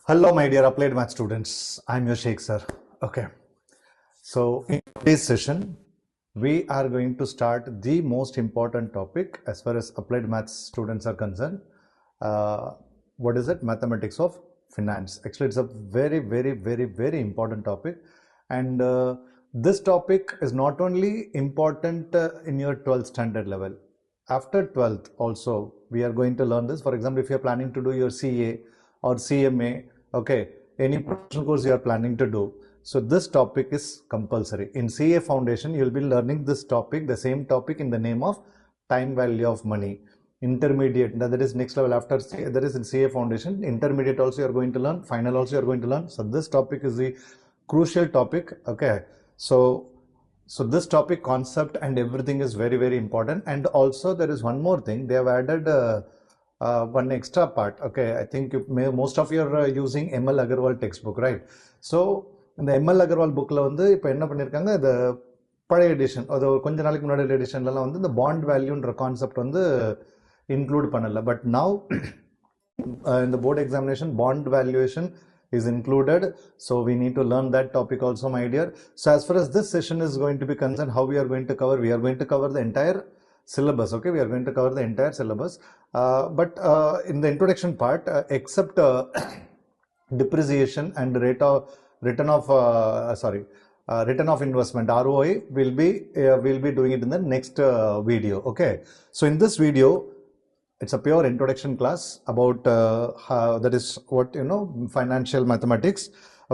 Hello, my dear applied math students. I'm your Sheik Sir. Okay. So in today's session, we are going to start the most important topic as far as applied maths students are concerned. What is it? Mathematics of finance. Actually, it's a very important topic. And this topic is not only important in your 12th standard level. After 12th also, we are going to learn this. For example, if you're planning to do your CA or CMA, okay, any professional course you are planning to do, so this topic is compulsory. In CA Foundation, you'll be learning this topic, the same topic in the name of time value of money. Intermediate, that is next level after CA, that is in CA Foundation. Intermediate also you are going to learn, final also you are going to learn. So this topic is the crucial topic, okay. So this topic concept and everything is very important. And also there is one more thing, they have added one extra part. Okay, I think most of you are using ML Agarwal textbook, right? So in the ML Agarwal book la vandu ipo enna pannirukanga, the பழைய edition, அது கொஞ்ச நாளைக்கு முன்னாடி எடிஷன்லாம் வந்து இந்த bond வேல்யூன்ற concept வந்து include பண்ணல. But now in the board examination, bond valuation is included, so we need to learn that topic also, my dear. So as far as this session is going to be concerned, how we are going to cover, we are going to cover the entire syllabus. Okay, we are going to cover the entire syllabus, but in the introduction part, except depreciation and return of investment, ROI, we'll be doing it in the next video. Okay, so in this video, it's a pure introduction class about that is what you know, financial mathematics.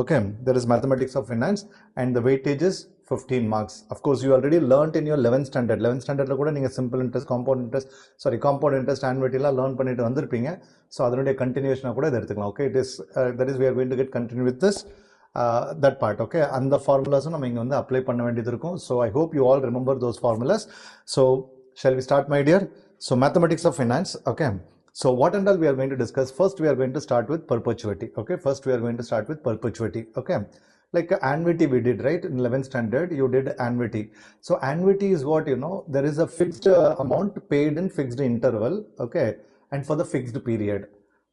Okay, there is mathematics of finance and the weightage is 15 marks. Of course, you already learnt in your 11th standard. 11th standard la kuda neenga simple interest, compound interest, annuity la learn pannittu vandirpinga. So adanudaiya continuation ah kuda idu eduthukalam. Okay, it is that is we are going to get continue with this that part. Okay, and the formulas நம்ம இங்க வந்து apply பண்ண வேண்டியது இருக்கும். So I hope you all remember those formulas. So shall we start, my dear? So mathematics of finance. Okay, so what and all we are going to discuss. First we are going to start with perpetuity. Okay, first we are going to start with perpetuity. Okay, like annuity we did, right? In 11th standard you did annuity. So annuity is what, you know, there is a fixed amount paid in fixed interval. Okay, and for the fixed period.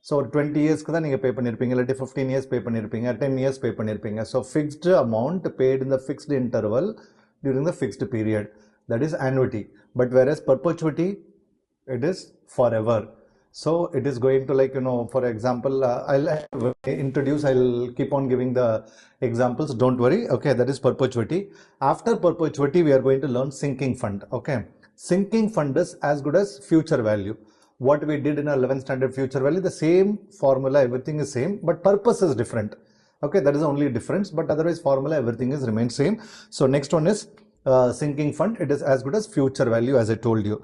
So 20 years ku da neenga pay pannirpinga, illati 15 years pay pannirpinga, 10 years pay pannirpinga. So fixed amount paid in the fixed interval during the fixed period, that is annuity. But whereas perpetuity, it is forever. So it is going to, like, you know, for example, I'll keep on giving the examples, don't worry. Okay, that is perpetuity. After perpetuity we are going to learn sinking fund. Okay, sinking fund is as good as future value. What we did in our 11th standard future value, the same formula, everything is same, but purpose is different. Okay, that is the only difference, but otherwise formula everything is remains same. So next one is sinking fund. It is as good as future value, as I told you.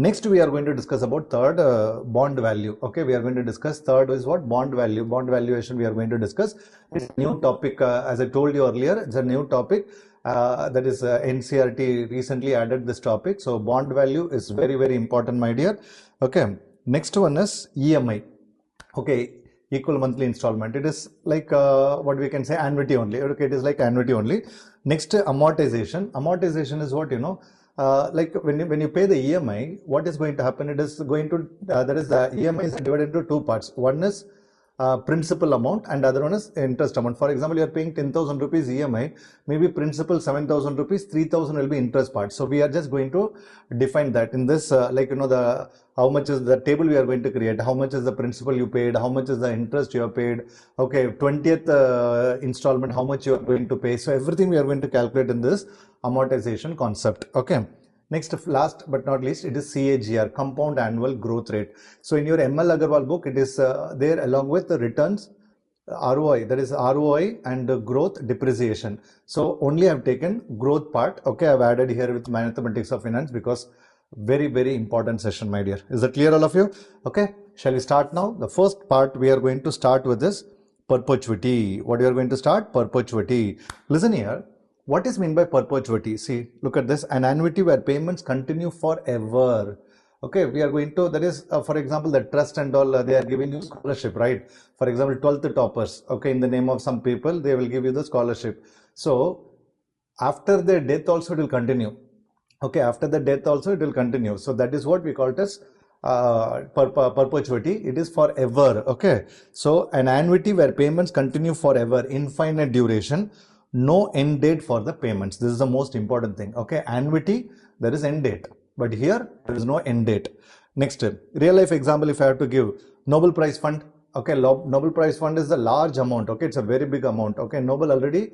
Next we are going to discuss about third, bond value. Okay, we are going to discuss third is what? Bond value. Bond valuation we are going to discuss. It's a new topic, as I told you earlier, it's a new topic. That is NCERT recently added this topic. So bond value is very important, my dear. Okay, next one is EMI. Okay, equal monthly installment. It is like what we can say, annuity only. Okay, it is like annuity only. Next, amortization. Amortization is what, you know, like when you pay the EMI, what is going to happen? It is going to that is the EMI is divided into two parts. One is principal amount and other one is interest amount. For example, you are paying 10,000 rupees EMI, maybe principal 7,000 rupees, 3,000 will be interest part. So we are just going to define that in this like, you know, the how much is the table we are going to create, how much is the principal you paid, how much is the interest you have paid. Okay, 20th installment, how much you are going to pay. So everything we are going to calculate in this amortization concept. Okay, next, last but not least, it is CAGR, compound annual growth rate. So in your ML Agarwal book, it is there along with the returns, ROI, that is ROI and growth depreciation. So only I have taken growth part. Okay, I have added here with mathematics of finance because very important session, my dear. Is that clear, all of you? Okay, shall we start now? The first part we are going to start with is perpetuity. What you are going to start? Perpetuity. Listen here. What is meant by perpetuity? See, look at this. An annuity where payments continue forever. Okay, we are going to, that is for example, the trust and all, they are giving you scholarship, right? For example, 12th toppers, okay, in the name of some people, they will give you the scholarship. So after their death also it will continue. Okay, after the death also it will continue. So that is what we call it as perpetuity, it is forever. Okay, so an annuity where payments continue forever, infinite duration, no end date for the payments. This is the most important thing. Okay, annuity, there is end date, but here there is no end date. Next, real life example, if I have to give, Nobel Prize Fund. Okay, Nobel Prize Fund is a large amount. Okay, it's a very big amount. Okay, Nobel already,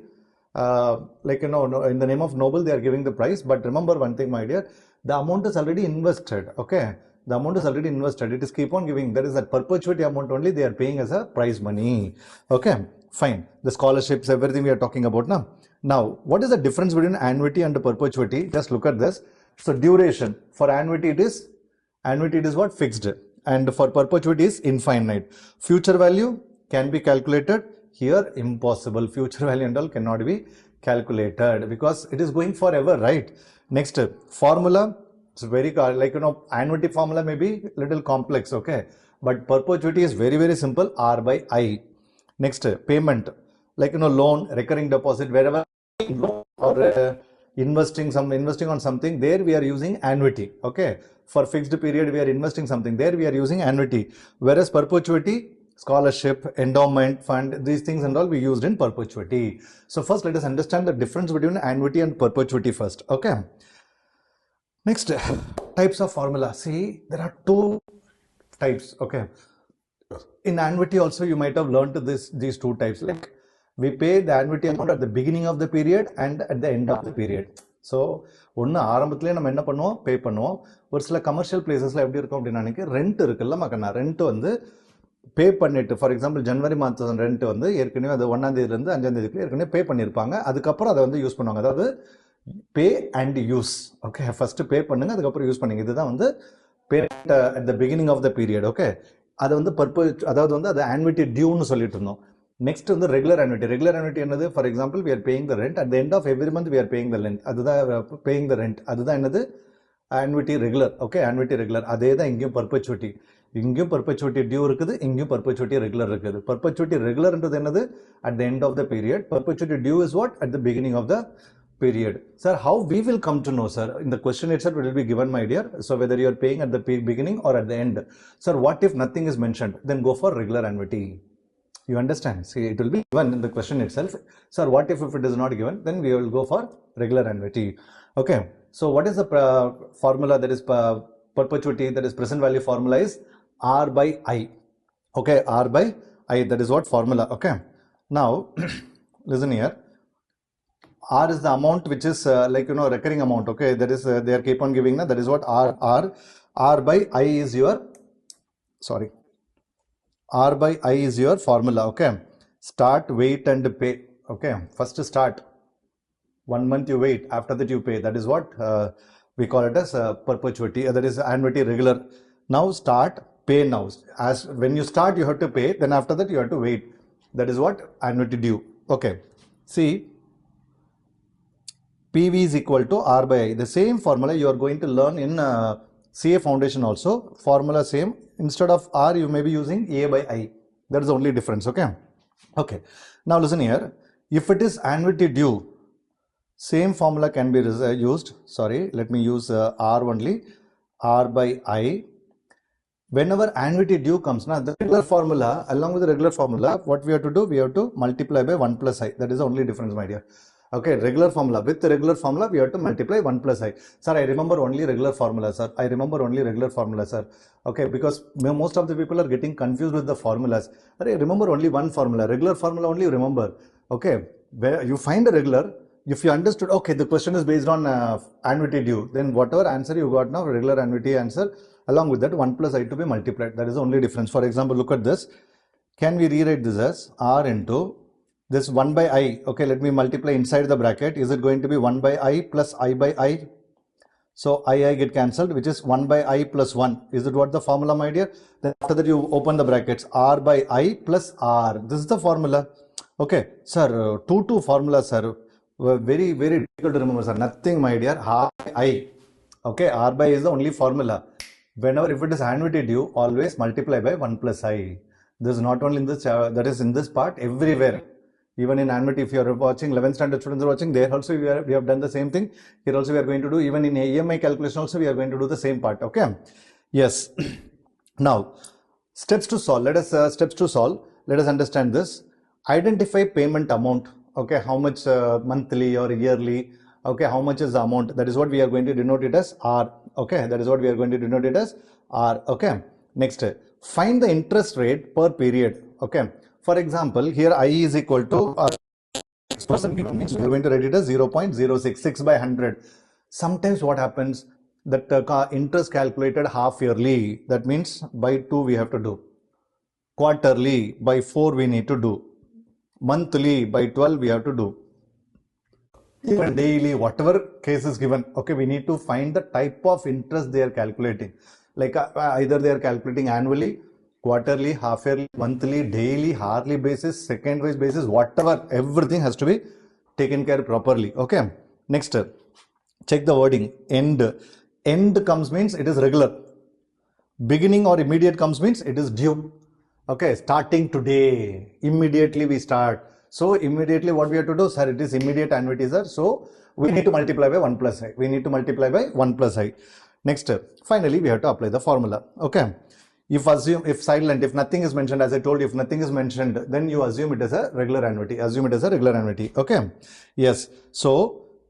like in the name of Nobel, they are giving the prize. But remember one thing, my dear, the amount is already invested. Okay, the amount is already invested. It is keep on giving. That is that perpetuity amount only they are paying as a prize money. Okay, fine. The scholarships, everything we are talking about now. Now, what is the difference between annuity and perpetuity? Just look at this. So duration for annuity it is what? Fixed, and for perpetuity is infinite. Future value can be calculated. Here impossible. Future value and all cannot be calculated because it is going forever, right? Next, formula. It's very, like annuity formula may be little complex. Okay, but perpetuity is very, very simple. R by I. Next, payment, like loan, recurring deposit, wherever or investing on something, there we are using annuity. Okay, for fixed period we are investing something, there we are using annuity. Whereas perpetuity, scholarship, endowment fund, these things and all we used in perpetuity. So first let us understand the difference between annuity and perpetuity first. Okay, next, types of formula. See, there are two types. Okay, in annuity also you might have learned these two types. Like we pay the annuity amount at the beginning of the period and at the end of the period. So ஒன்று ஆரம்பத்திலே நம்ம என்ன பண்ணுவோம், பே பண்ணுவோம். ஒரு சில commercial பிளேசஸில் எப்படி இருக்கும் அப்படின்னா, ரெண்ட் இருக்குல்ல மக்கா, ரெண்ட் வந்து பே பண்ணிட்டு, ஃபார் எக்ஸாம்பிள் ஜனவரி மாதம் ரெண்ட் வந்து ஏற்கனவே அது 1ஆம் தேதியிலேருந்து 5ஆம் தேதிக்கு ஏற்கனவே பே பண்ணியிருப்பாங்க. அதுக்கப்புறம் அதை வந்து யூஸ் பண்ணுவாங்க. அதாவது pay and use. Okay, first pay பண்ணுங்க, அதுக்கப்புறம் யூஸ் பண்ணுங்க. இதுதான் வந்து pay at the beginning of the period. Okay, அது வந்து அதாவது வந்து அது ஆன்விட்டி டியூன்னு சொல்லிட்டு இருந்தோம். நெக்ஸ்ட் வந்து ரெகுலர் annuity. ரெகுலர் annuity என்னது? For example we are paying the rent at the end of every month we are paying the rent. அதுதான் paying the rent. அதுதான் என்னது? annuity regular. Okay, annuity regular. அதே தான் இங்கேயும் perpetuity. இங்கேயும் perpetuity due இருக்குது, இங்கேயும் perpetuity regular இருக்குது. perpetuity regular என்றது என்னது? at the end of the period. perpetuity due is what? at the beginning of the period. Sir, how we will come to know, sir? In the question itself it will be given, my dear. So whether you are paying at the beginning or at the end. Sir, what if nothing is mentioned? Then go for regular annuity. You understand? See, it will be given in the question itself. Sir, what if it is not given? Then we will go for regular annuity. Okay. So what is the formula that is perpetuity, that is present value formula is R by I. Okay, R by I, that is what formula. Okay. Now, listen here. R is the amount which is like, recurring amount. Okay, that is, they are keep on giving that is what R by I is your, sorry. R by I is your formula. Okay, start, wait and pay. Okay, first start, 1 month you wait, after that you pay. That is what we call it as perpetuity. That is annuity regular. Now start, pay now. As when you start you have to pay, then after that you have to wait. That is what annuity due. Okay, see, PV is equal to R by I. The same formula you are going to learn in CA foundation also. Formula same. Instead of R, you may be using A by I. That is the only difference. Okay. Okay. Now listen here. If it is annuity due, same formula can be used. Sorry, let me use R only. R by I. Whenever annuity due comes, now the regular formula, along with the regular formula, what we have to do? We have to multiply by 1 plus I. That is the only difference, my dear. Okay, regular formula. With the regular formula, we have to multiply 1 plus I. Sir, I remember only regular formula, sir. I remember only regular formula, sir. Okay, because most of the people are getting confused with the formulas. I remember only one formula. Regular formula only you remember. Okay, where you find a regular, if you understood, okay, the question is based on annuity due, then whatever answer you got now, regular annuity answer, along with that 1 plus I to be multiplied. That is the only difference. For example, look at this. Can we rewrite this as R into this 1 by I? Okay, let me multiply inside the bracket. Is it going to be 1 by I plus I by I? So I get cancelled, which is 1 by I plus 1. Is it what the formula, my dear? Then after that you open the brackets. R by I plus R. This is the formula. Okay, sir, 2 formula, sir. Very, very difficult to remember, sir. Nothing, my dear. R by I. Okay, R by I is the only formula. Whenever, if it is annuity due, always multiply by 1 plus I. This is not only in this, that is in this part, everywhere. Even in annuity, if you are watching, 11th standard students are watching, there also we have done the same thing. Here also we are going to do, even in EMI calculation also we are going to do the same part. Okay. Yes. Now, steps to solve. Let us understand this. Identify payment amount. Okay, how much monthly or yearly. Okay, how much is the amount? That is what we are going to denote it as R. Okay, that is what we are going to denote it as R. Okay. Next, find the interest rate per period. Okay. For example, here I is equal to 6%. Means we are going to write it as 0.066 by 100. Sometimes what happens? That interest calculated half yearly. That means by 2 we have to do. Quarterly by 4 we need to do. Monthly by 12 we have to do. Even daily, whatever case is given, okay, we need to find the type of interest they are calculating. Like either they are calculating annually, quarterly, half yearly, monthly, daily, hourly basis, second wise basis, whatever, everything has to be taken care properly. Okay. Next, check the wording. End comes means it is regular. Beginning or immediate comes means it is due. Okay, starting today, immediately we start. So immediately what we have to do, sir, it is immediate annuity, sir. So we need to multiply by 1 plus I. We need to multiply by 1 plus I. Next, finally we have to apply the formula. Okay. If silent, if nothing is mentioned, as I told you, if nothing is mentioned, then you assume it as a regular annuity. Assume it as a regular annuity. Okay. Yes. So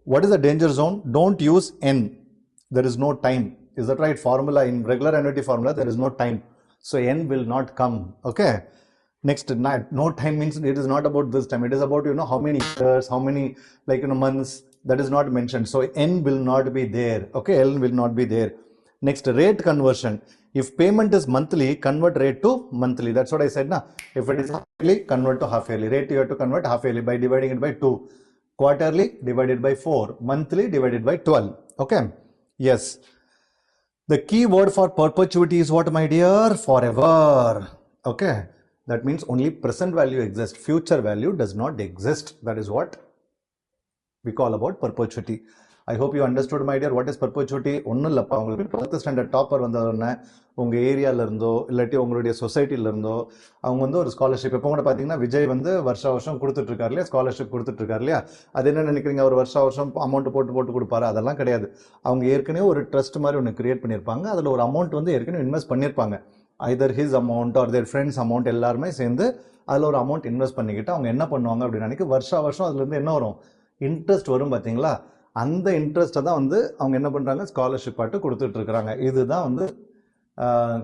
what is the danger zone? Don't use N. There is no time. Is that right? Formula in regular annuity formula, there is no time. So N will not come. Okay. Next, no time means it is not about this time. It is about, how many years, how many, months. That is not mentioned. So N will not be there. Okay. L will not be there. Next, rate conversion. If payment is monthly, convert rate to monthly. That's what I said. Now, if it is half yearly, convert to half yearly. Rate you have to convert half yearly by dividing it by 2. Quarterly divided by 4. Monthly divided by 12. Okay. Yes. The key word for perpetuity is what, my dear? Forever. Okay. That means only present value exists. Future value does not exist. That is what we call about perpetuity. I hope you understood, my dear, what is perpetuity. ஒன்றும் இல்லைப்பா, உங்களுக்கு 12th standard topper வந்ததுன்னா உங்கள் ஏரியாவில் இருந்தோ இல்லாட்டி உங்களுடைய சொசைட்டியில் இருந்தோ அவங்க வந்து ஒரு ஸ்காலர்ஷிப், இப்போ கூட பார்த்தீங்கன்னா விஜய் வந்து வருஷம் கொடுத்துட்ருக்காரு இல்லையா, ஸ்காலர்ஷிப் கொடுத்துட்ருக்காரு இல்லையா. அது என்ன நினைக்கிறீங்க, அவர் வருஷம் அமௌண்ட் போட்டு கொடுப்பாரு? அதெல்லாம் கிடையாது. அவங்க ஏற்கனவே ஒரு ட்ரஸ்ட் மாதிரி ஒன்று கிரியேட் பண்ணியிருப்பாங்க. அதில் ஒரு அமௌண்ட் வந்து ஏற்கனவே இன்வெஸ்ட் பண்ணியிருப்பாங்க. Either his amount or their friends amount எல்லாருமே சேர்ந்து அதில் ஒரு அமௌண்ட் இன்வெஸ்ட் பண்ணிக்கிட்டு அவங்க என்ன பண்ணுவாங்க அப்படின்னு நினைக்க வருஷம் அதுலேருந்து என்ன வரும், இன்ட்ரெஸ்ட் வரும். பார்த்தீங்களா, அந்த இன்ட்ரெஸ்ட்டை தான் வந்து அவங்க என்ன பண்ணுறாங்க, ஸ்காலர்ஷிப் ஆட்டு கொடுத்துட்டு இருக்கிறாங்க. இதுதான் வந்து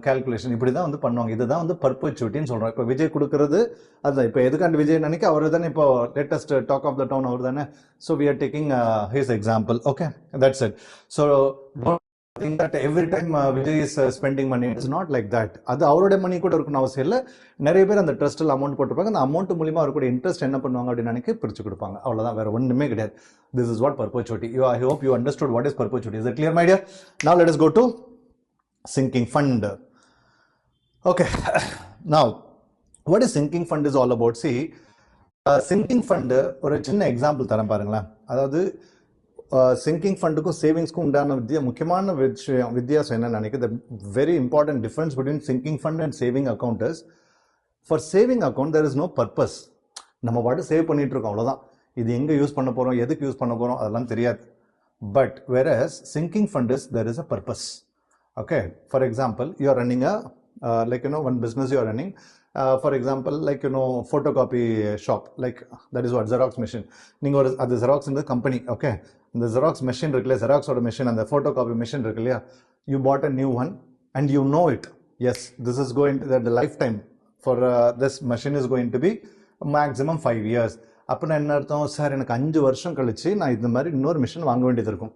கால்குலேஷன். இப்படி தான் வந்து பண்ணுவாங்க. இதுதான் வந்து பர்பச்சுவிட்டின்னு சொல்கிறோம். இப்போ விஜய் கொடுக்குறது அதுதான். இப்போ எதுக்காண்டு விஜய் நினைக்க அவர் தானே இப்போ latest talk of the town அவர் தானே. So we are taking his example. Okay, that's it. So think that every time Vijay is spending money, it is not like that. அது அவரோட மணி கூட இருக்கணும் அவசியம் இல்லை. நிறைய பேர் அந்த ட்ரஸ்ட்டில் அமௌண்ட் போட்டிருப்பாங்க. அந்த அமௌண்ட் மூலியமாக அவருடைய இன்ட்ரெஸ்ட் என்ன பண்ணுவாங்க அப்படின்னு நினைக்க பிரித்து கொடுப்பாங்க. அவ்வளோதான், வேறு ஒன்றுமே கிடையாது. This is what perpetuity. I hope you understood what is perpetuity. Is it clear, my dear? Now let us go to sinking fund. Okay. Now, what is sinking fund is all about? See, sinking fund ஒரு சின்ன example தரேன் பாருங்களேன். அதாவது singing ஃபண்டுக்கும் சேவிங்ஸ்க்கும் உண்டான முக்கியமான வித்தியாசம் என்னன்னு நினைக்கிறேன். The very important difference between sinking fund and saving account is, for saving account there is no purpose. நம்ம பாட்டு சேவ் பண்ணிட்டு இருக்கோம், அவ்வளோதான். இது எங்கே யூஸ் பண்ண போகிறோம், எதுக்கு யூஸ் பண்ண போகிறோம், அதெல்லாம் தெரியாது. But whereas sinking fund is, there is a purpose. Okay, for example, you are running a one business you are running. For example, photocopy shop, that is what, Xerox machine. நீங்க ஒரு அது Xerox இந்த company. Okay, இந்த Xerox machine இருக்குல்ல, Xeroxோட machine, அந்த photocopy machine இருக்கு இல்லையா, you bought a new one and you know it. Yes, this is going to the lifetime for this machine is going to be maximum 5 years. அப்படின்னா என்ன அர்த்தம், sir எனக்கு 5 வருஷம் கழிச்சு நான் இந்த மாதிரி இன்னொரு மிஷின் வாங்க வேண்டியது இருக்கும்.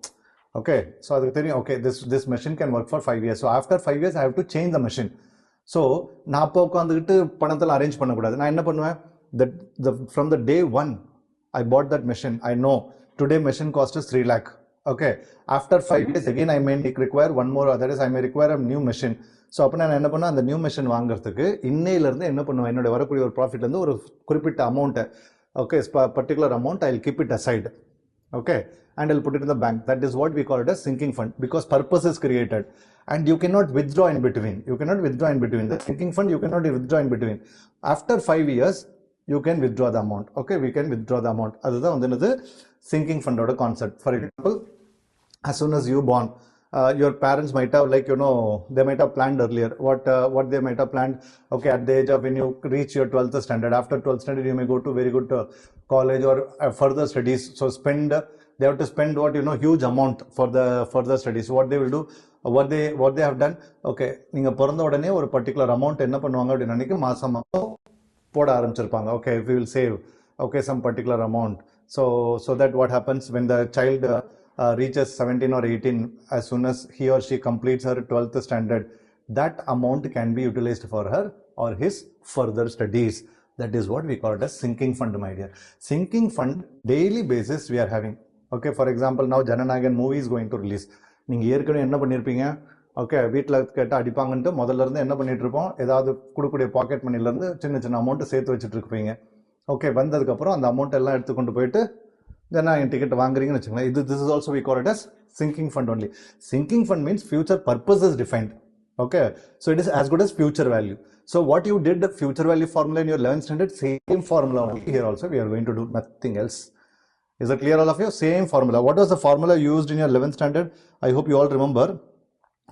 ஓகே, ஸோ அதுக்கு தெரியும், okay, this machine can work for 5 years. So after 5 years I have to change the machine. So நான் அப்போ உட்காந்துக்கிட்டு பணத்தில் அரேஞ்ச் பண்ணக்கூடாது. நான் என்ன பண்ணுவேன், from the day one I bought that machine, I know today machine cost is 3 lakh. Okay, after 5 years again I may require one more, that is I may require a new machine. So அப்போ நான் என்ன பண்ணுவேன், அந்த new machine வாங்குறதுக்கு இன்னையிலேருந்து என்ன பண்ணுவேன், என்னோட வரக்கூடிய ஒரு ப்ராஃபிட்லேருந்து ஒரு குறிப்பிட்ட அமௌண்ட்டை, okay, particular amount I'll keep it aside. Okay, and I'll put it in the bank. That is what we call it as sinking fund, because purpose is created and you cannot withdraw in between. The sinking fund you cannot withdraw in between. After 5 years you can withdraw the amount. Okay, we can withdraw the amount. அதுதான் வந்து sinking fund ஓட concept. For example, as soon as you born, your parents might have, like, they might have planned earlier what they might have planned. Okay, at the age of when you reach your 12th standard, after 12th standard you may go to very good college or further studies. So they have to spend huge amount for the further studies. What they will do, what they have done, okay, நீங்க பிறந்த உடனே ஒரு particular amount என்ன பண்ணுவாங்க அப்படின்னா அன்னைக்கு மாசம் போட ஆரம்பிச்சிருப்பாங்க. Okay, we will save, okay, some particular amount. So that what happens when the child reaches 17 or 18, as soon as he or she completes her 12th standard, that amount can be utilized for her or his further studies. That is what we call it as sinking fund, my dear. Sinking fund, daily basis we are having. Okay, for example, now Jananagan movie is going to release. நீங்க ஏற்கனவே என்ன பண்ணிருப்பீங்க, okay, வீட்டில் கேட்டு அடிப்பாங்கன்ட்டு முதல்ல இருந்து என்ன பண்ணிட்டு இருப்போம், ஏதாவது கொடுக்கூடிய பாக்கெட் மணில இருந்து சின்ன சின்ன அமௌண்ட் சேர்த்து வச்சுட்டு இருப்பீங்க. ஓகே, வந்ததுக்கப்புறம் அந்த அமௌண்ட் எல்லாம் எடுத்துக்கொண்டு போயிட்டு ஜனநாயகன் டிக்கெட் வாங்குறீங்கன்னு வச்சுக்கோங்களேன். This is also we call it as sinking fund only. Sinking fund means future purpose is defined. Okay, so it is as good as future value. So what you did, the future value formula in your 11th standard, same formula only here also we are going to do, nothing else. Is it clear all of you? Same formula. What was the formula used in your 11th standard? I hope you all remember.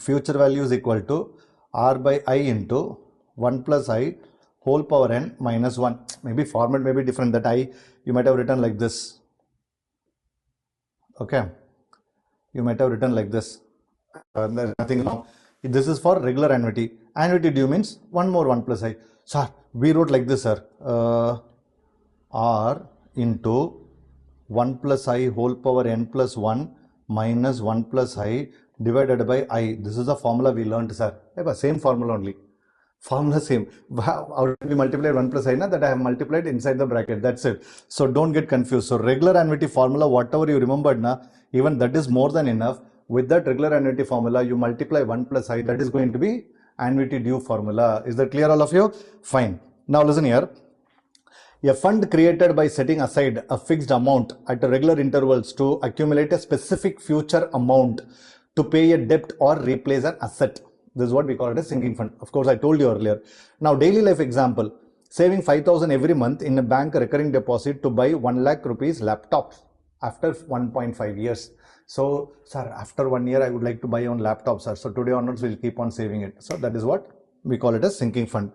Future value is equal to r by I into 1 plus I whole power n minus 1. Maybe format may be different. That I you might have written like this. Okay, you might have written like this. There's nothing wrong. This is for regular annuity. Annuity due means one more 1 plus I. Sir, we wrote like this, sir. R into 1 plus I whole power n plus 1 minus 1 plus I divided by I. This is the formula we learned, sir. Same formula only. Formula same. How did we multiply 1 plus I? That I have multiplied inside the bracket. That's it. So don't get confused. So regular annuity formula, whatever you remembered, even that is more than enough. With that regular annuity formula, you multiply 1 plus I. That is going to be annuity due formula. Is that clear, all of you? Fine. Now listen here. A fund created by setting aside a fixed amount at regular intervals to accumulate a specific future amount to pay a debt or replace an asset. This is what we call it a sinking fund. Of course, I told you earlier. Now, daily life example, saving 5,000 every month in a bank recurring deposit to buy 1 lakh rupees laptop after 1.5 years. So, sir, after 1 year, I would like to buy one laptop, sir. So today onwards, we'll keep on saving it. So that is what we call it as sinking fund.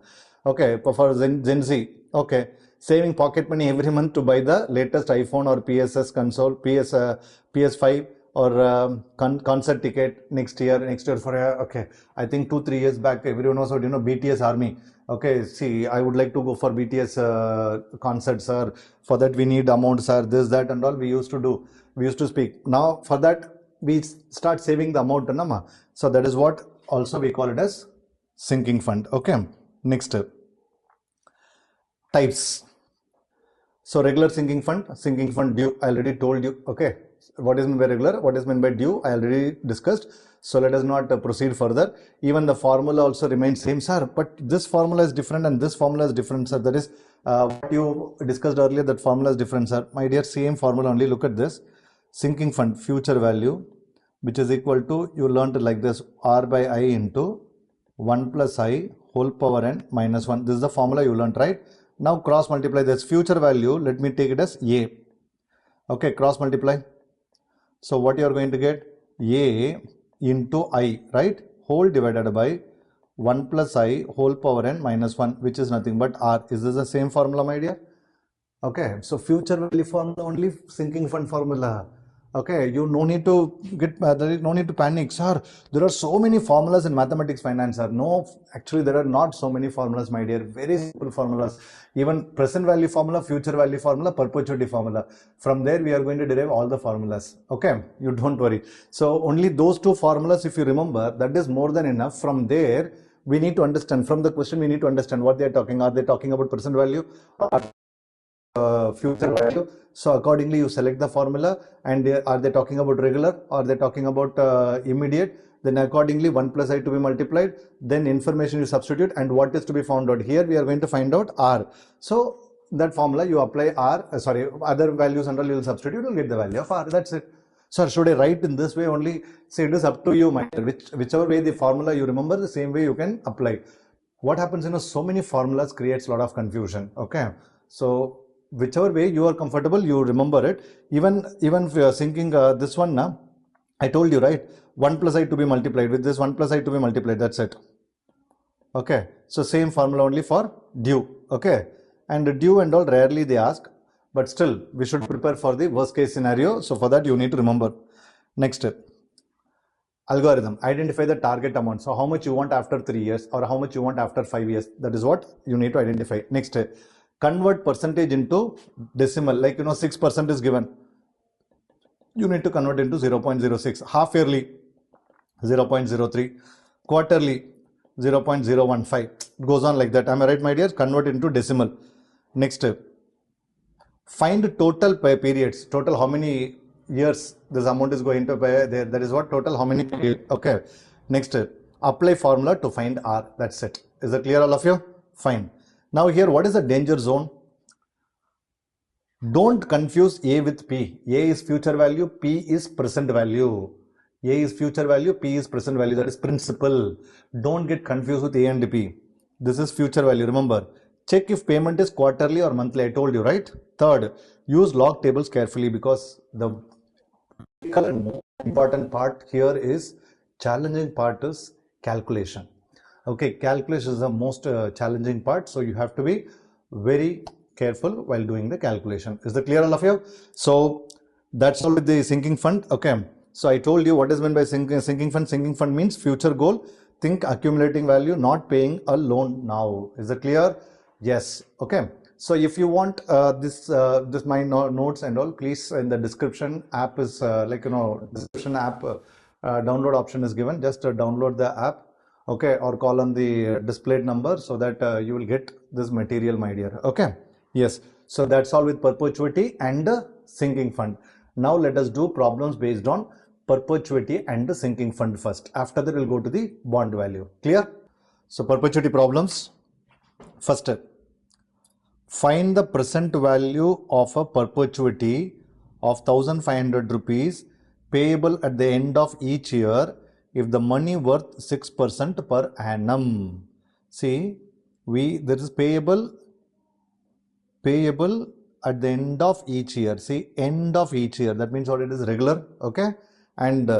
Okay, for Gen Z, okay, saving pocket money every month to buy the latest iPhone or PSS console, PS5 or concert ticket next year for okay, I think 2-3 years back, everyone knows what, BTS Army. Okay, see, I would like to go for BTS concert, sir. For that we need amount, sir, this, that and all we used to do. We used to speak. Now for that we start saving the amount. So that is what also we call it as sinking fund. Okay, next types. So regular sinking fund due, I already told you. Okay, what is meant by regular, what is meant by due, I already discussed. So let us not proceed further. Even the formula also remains same, sir, but this formula is different and this formula is different, sir. That is what you discussed earlier, that formula is different, sir. My dear, same formula only. Look at this. Sinking fund future value, which is equal to, you learned like this, r by I into 1 plus I whole power n minus 1. This is the formula you learned, right? Now cross multiply this future value. Let me take it as A. Okay, cross multiply. So what you are going to get? A into I, right? Whole divided by 1 plus I whole power n minus 1, which is nothing but R. Is this the same formula, my dear? Okay, so future value formula only, sinking fund formula. Okay, you no need to get, there is no need to panic, sir. There are so many formulas in mathematics finance, sir. No, actually there are not so many formulas, my dear. Very simple formulas. Even present value formula, future value formula, perpetuity formula. From there we are going to derive all the formulas. Okay, you don't worry. So only those two formulas, if you remember, that is more than enough. From there we need to understand, from the question we need to understand what they are talking. Are they talking about present value or future value? So accordingly you select the formula, and are they talking about regular or they talking about immediate? Then accordingly 1 plus I to be multiplied, then information you substitute, and what is to be found out? Here we are going to find out R. So that formula you apply R, other values and all you will substitute, you will get the value of R. That's it. Sir, should I write in this way only? Say, it is up to you, my dear. Whichever way the formula you remember, the same way you can apply. What happens, so many formulas creates a lot of confusion. Okay, so whichever way you are comfortable, you remember it. Even if you are thinking this one now, I told you, right? 1 plus I to be multiplied with this 1 plus I to be multiplied. That's it. Okay. So same formula only for due. Okay. And due and all rarely they ask, but still we should prepare for the worst case scenario. So for that you need to remember. Next algorithm, identify the target amount. So how much you want after 3 years or how much you want after 5 years. That is what you need to identify. Next, convert percentage into decimal. Like 6% is given. You need to convert into 0.06. Half yearly 0.03. Quarterly 0.015. It goes on like that. Am I right, my dear? Convert into decimal. Next, find total periods. Total how many years this amount is going to pay there. That is what total how many period. Okay. Next, apply formula to find R. That's it. Is that clear, all of you? Fine. Now here, what is the danger zone? Don't confuse A with P. A is future value, P is present value. A is future value, P is present value. That is principle. Don't get confused with A and P. This is future value. Remember, check if payment is quarterly or monthly. I told you, right? Third, use log tables carefully because the important part here is challenging part is calculation. Okay, calculation is the most challenging part. So you have to be very careful while doing the calculation. Is that clear, all of you? So that's all with the sinking fund. Okay. So I told you what is meant by sinking fund. Sinking fund means future goal. Think accumulating value, not paying a loan now. Is that clear? Yes. Okay. So if you want this my notes and all, please in the description app is description app download option is given. Just download the app. Okay, or call on the displayed number so that you will get this material, my dear. Okay. Yes. So that's all with perpetuity and sinking fund. Now let us do problems based on perpetuity and the sinking fund first. After that, we'll go to the bond value. Clear? So perpetuity problems. First step. Find the present value of a perpetuity of 1,500 rupees payable at the end of each year if the money worth 6% per annum. See, there is payable at the end of each year. See, end of each year. That means what it is regular. Okay. And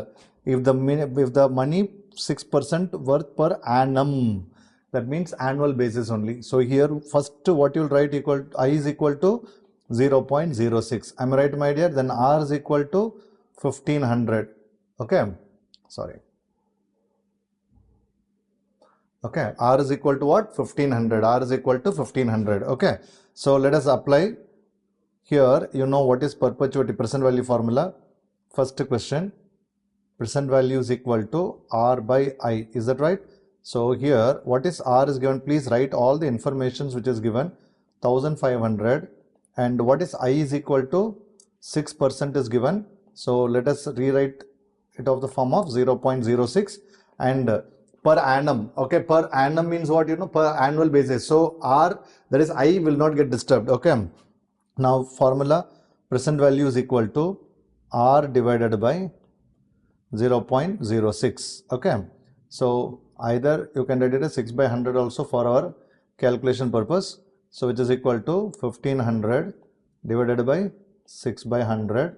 if the money 6% worth per annum, that means annual basis only. So here first what you will write I is equal to 0.06. Am I right, my dear? Then R is equal to 1500. Okay. Sorry. Okay. R is equal to what? 1500. R is equal to 1500. Okay. So let us apply here. You know what is perpetuity present value formula? First question. Present value is equal to R by I. Is that right? So here what is R is given? Please write all the informations which is given. 1,500 and what is I is equal to 6% is given. So let us rewrite it of the form of 0.06 and per annum. Okay, per annum means what? Per annual basis. So R, that is I, will not get disturbed. Okay. Now formula, present value is equal to R divided by 0.06. Okay. So either you can write it as 6 by 100 also for our calculation purpose. So which is equal to 1500 divided by 6 by 100.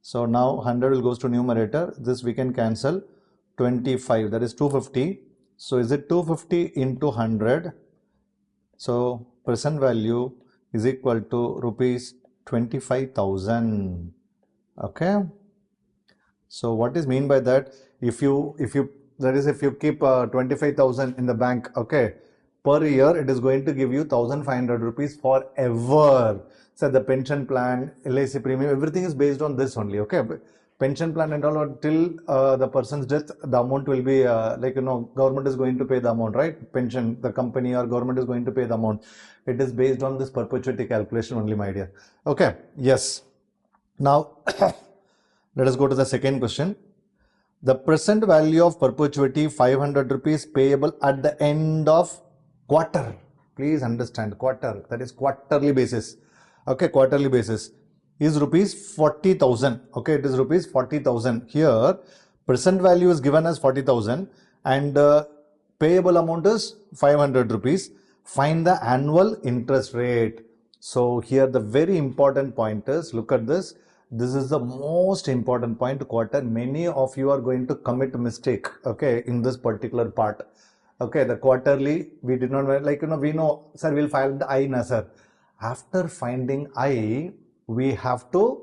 So now 100 will goes to numerator. This we can cancel. 25, that is 250. So is it 250 into 100? So present value is equal to rupees 25,000. Okay. So what is mean by that? If you keep 25,000 in the bank, okay, per year it is going to give you 1,500 rupees forever. So the pension plan, LIC premium, everything is based on this only. Okay. Pension plan and all till the person's death, the amount will be government is going to pay the amount, right? Pension, the company or government is going to pay the amount. It is based on this perpetuity calculation only, my dear. Okay. Yes. Now let us go to the second question. The present value of perpetuity 500 rupees payable at the end of quarter. Please understand, quarter, that is quarterly basis. Okay, quarterly basis is rupees 40,000. Okay, it is rupees 40,000. Here present value is given as 40,000 and payable amount is 500 rupees. Find the annual interest rate. So here the very important point is, look at this. This is the most important point, quarter. Many of you are going to commit mistake, okay, in this particular part. Okay, the quarterly, we did not, like, we know, sir, we'll find the I, na, sir. After finding I, we have to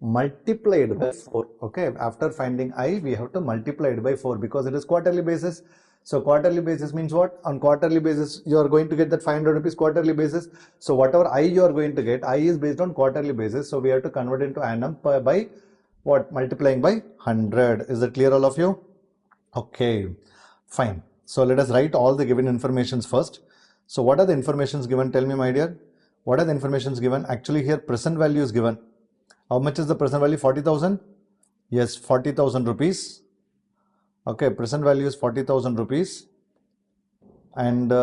multiply it by 4. Okay, after finding I, we have to multiply it by 4 because it is quarterly basis. So quarterly basis means what? On quarterly basis, you are going to get that 500 rupees quarterly basis. So whatever I you are going to get, I is based on quarterly basis. So we have to convert into annum by what? Multiplying by 100. Is that clear, all of you? Okay, fine. So let us write all the given informations first. So what are the informations given? Tell me, my dear. What are the informations given? Actually, here present value is given. How much is the present value? 40,000? Yes, 40,000 rupees. Okay, present value is 40,000 rupees. And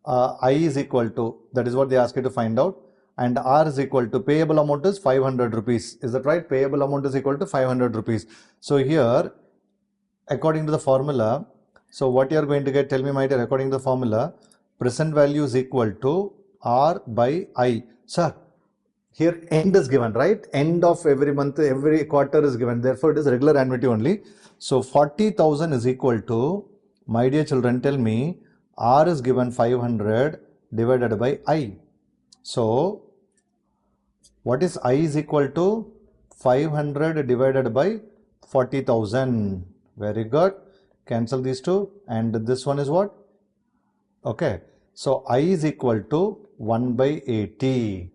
I is equal to, that is what they ask you to find out. And R is equal to, payable amount is 500 rupees. Is that right? Payable amount is equal to 500 rupees. So here, according to the formula, so what you are going to get, tell me, my dear, according to the formula, present value is equal to R by I. Sir, here end is given, right? End of every month, every quarter is given. Therefore, it is regular annuity only. So 40,000 is equal to, my dear children, tell me, R is given 500 divided by I. So what is I is equal to? 500 divided by 40,000. Very good. Cancel these two. And this one is what? Okay. So I is equal to 1 by 80.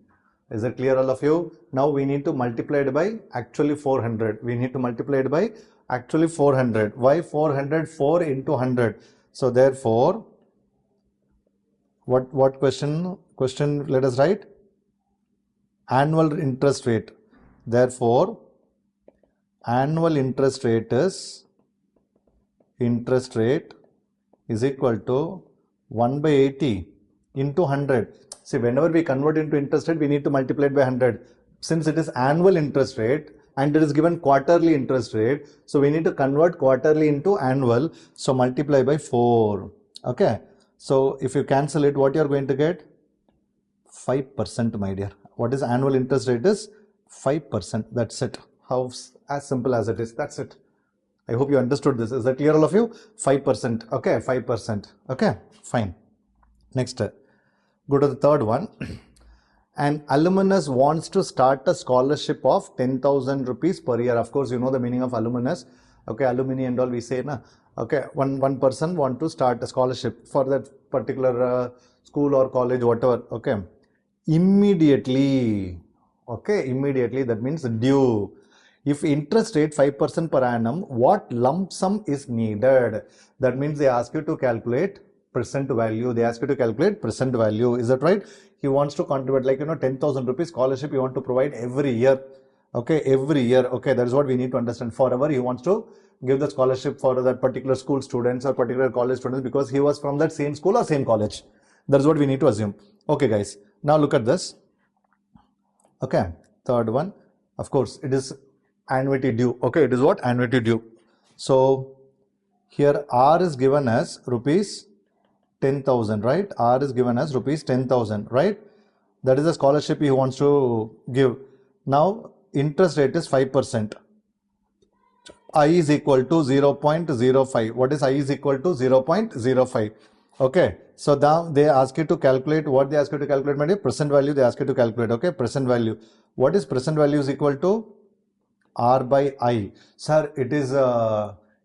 Is that clear, all of you? Now we need to multiply it by actually 400. We need to multiply it by actually 400. Why 400? 4 into 100. So therefore, what question let us write? Annual interest rate. Therefore, annual interest rate is equal to 1 by 80 into 100. See, whenever we convert into interest rate, we need to multiply it by 100. Since it is annual interest rate and it is given quarterly interest rate, so we need to convert quarterly into annual. So multiply by 4. Okay. So if you cancel it, what you are going to get? 5%, my dear. What is annual interest rate is 5%. That's it. How as simple as it is. That's it. I hope you understood this. Is that clear, all of you? 5%. Okay, 5%. Okay, fine. Next, go to the third one. An alumnus wants to start a scholarship of 10,000 rupees per year. Of course, you know the meaning of alumnus. Okay, alumni and all we say, na. Okay, one person want to start a scholarship for that particular school or college, whatever. Okay, immediately. Okay, immediately, that means due. If interest rate 5% per annum, what lump sum is needed? That means they ask you to calculate present value. They ask you to calculate present value. Is that right? He wants to contribute, like, 10,000 rupees scholarship you want to provide every year. Okay, every year. Okay, that is what we need to understand. Forever he wants to give the scholarship for that particular school students or particular college students because he was from that same school or same college. That is what we need to assume. Okay, guys. Now look at this. Okay, third one. Of course, it is annuity due. Okay, it is what? Annuity due. So here R is given as rupees 10,000, right? R is given as rupees 10,000, right? That is the scholarship he wants to give. Now interest rate is 5%. I is equal to 0.05. What is I is equal to? 0.05. Okay. So now they ask you to calculate. What they ask you to calculate, my dear? Present value they ask you to calculate. Okay. Present value. What is present value is equal to? R by I. Sir, it is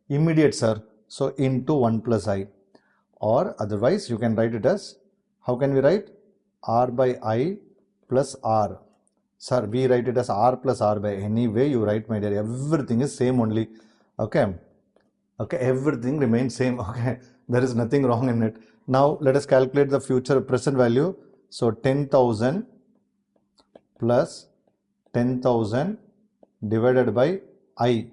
immediate, sir. So into 1 plus I. Or otherwise you can write it as, how can we write? R by I plus R. Sir, we write it as R plus R by any way you write, my dear. Everything is same only. Okay. Okay, everything remains same. Okay, there is nothing wrong in it. Now let us calculate the future present value. So 10,000 plus 10,000 divided by I,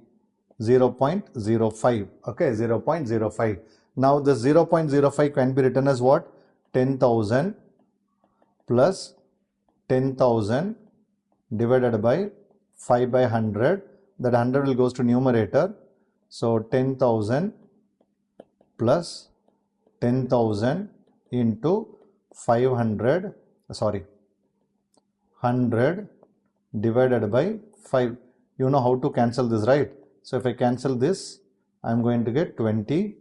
0.05. Okay, 0.05. Now the 0.05 can be written as what? 10,000 plus 10,000 divided by 5 by 100. That 100 will goes to numerator. So 10,000 plus 10,000 into 500, sorry, 100 divided by 5. You know how to cancel this, right? So if I cancel this, I'm going to get 20.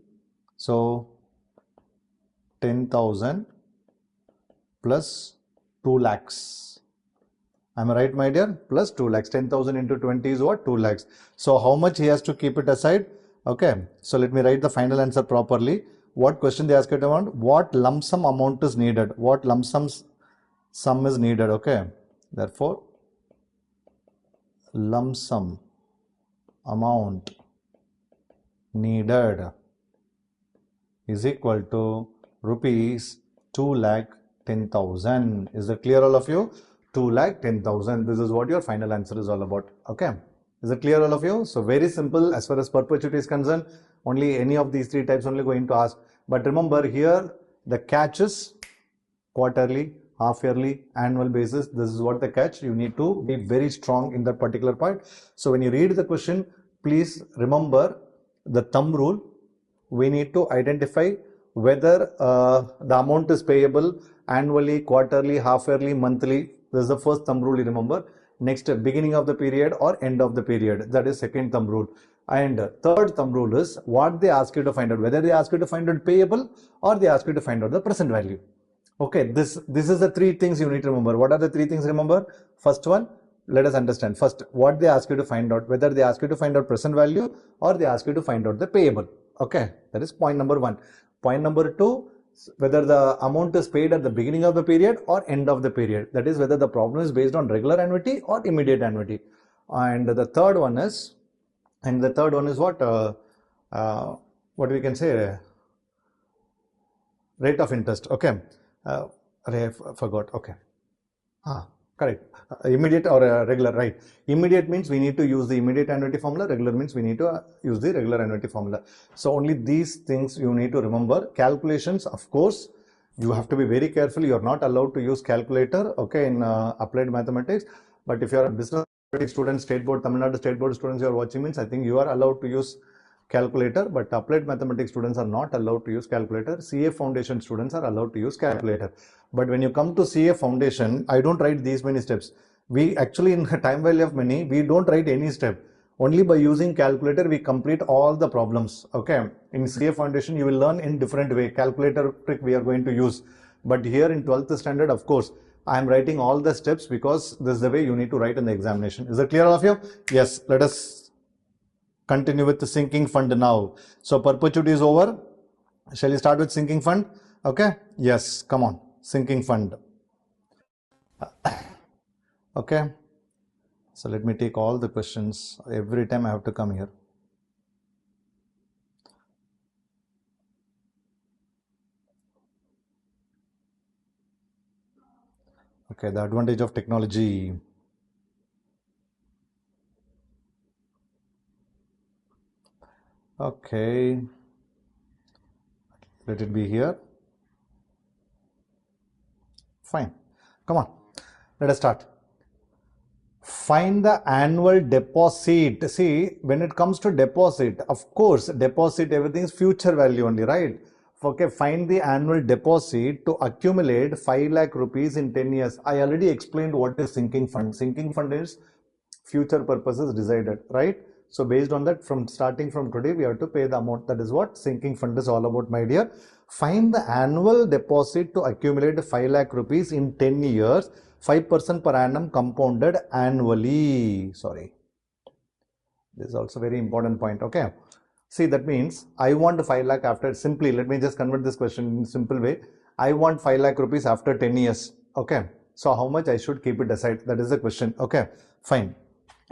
So 10,000 plus 2 lakhs. Am I right, my dear? Plus 2 lakhs. 10,000 into 20 is what? 2 lakhs. So how much he has to keep it aside? Okay. So let me write the final answer properly. What question they asked it about? What lump sum amount is needed? What lump sum is needed? Okay. Therefore, lump sum amount needed is equal to rupees 2,10,000. Is it clear, all of you? 2,10,000. This is what your final answer is all about. Okay. Is it clear, all of you? So very simple as far as perpetuity is concerned. Only any of these three types only going to ask. But remember here the catch is quarterly, half yearly, annual basis. This is what the catch. You need to be very strong in that particular part. So when you read the question, please remember the thumb rule. We need to identify whether the amount is payable annually, quarterly, half yearly, monthly. This is the first thumb rule you remember. Next, beginning of the period or end of the period. That is second thumb rule. And third thumb rule is what they ask you to find out, whether they ask you to find out payable or they ask you to find out the present value. Okay, this is the three things you need to remember. What are the three things? Remember, first one, let us understand first what they ask you to find out, whether they ask you to find out present value or they ask you to find out the payable. Okay, that is point number one. Point number two, whether the amount is paid at the beginning of the period or end of the period. That is whether the problem is based on regular annuity or immediate annuity. And the third one is what we can say, rate of interest. Okay, I forgot. Okay, correct. Immediate or regular, right? Immediate means we need to use the immediate annuity formula. Regular means we need to use the regular annuity formula. So only these things you need to remember. Calculations, of course, you have to be very careful. You are not allowed to use calculator, okay, in applied mathematics. But if you are a business student, state board, Tamil Nadu state board students you are watching, means I think you are allowed to use calculator, but applied mathematics students are not allowed to use calculator. CA foundation students are allowed to use calculator. But when you come to CA foundation, I don't write these many steps. We actually, in time value of money, we don't write any step. Only by using calculator we complete all the problems. Okay, in CA foundation you will learn in different way. Calculator trick we are going to use, but here in 12th standard, of course, I am writing all the steps because this is the way you need to write in the examination. Is it clear, all of you? Yes. Let us continue with the sinking fund now. So perpetuity is over. Shall we start with sinking fund? Okay. Yes. Come on. Sinking fund. Okay. So let me take all the questions. Every time I have to come here. Okay. The advantage of technology. Okay. Let it be here. Fine. Come on. Let us start. Find the annual deposit. See, when it comes to deposit, of course, deposit, everything is future value only, right? Okay, find the annual deposit to accumulate 5 lakh rupees in 10 years. I already explained what is sinking fund. Sinking fund is future purposes decided, right? So based on that, starting from today, we have to pay the amount. That is what sinking fund is all about, my dear. Find the annual deposit to accumulate 5 lakh rupees in 10 years. 5% per annum compounded annually. Sorry, this is also very important point. Okay, see, that means I want 5 lakh after, simply let me just convert this question in simple way. I want 5 lakh rupees after 10 years. Okay, so how much I should keep it aside? That is the question. Okay, fine.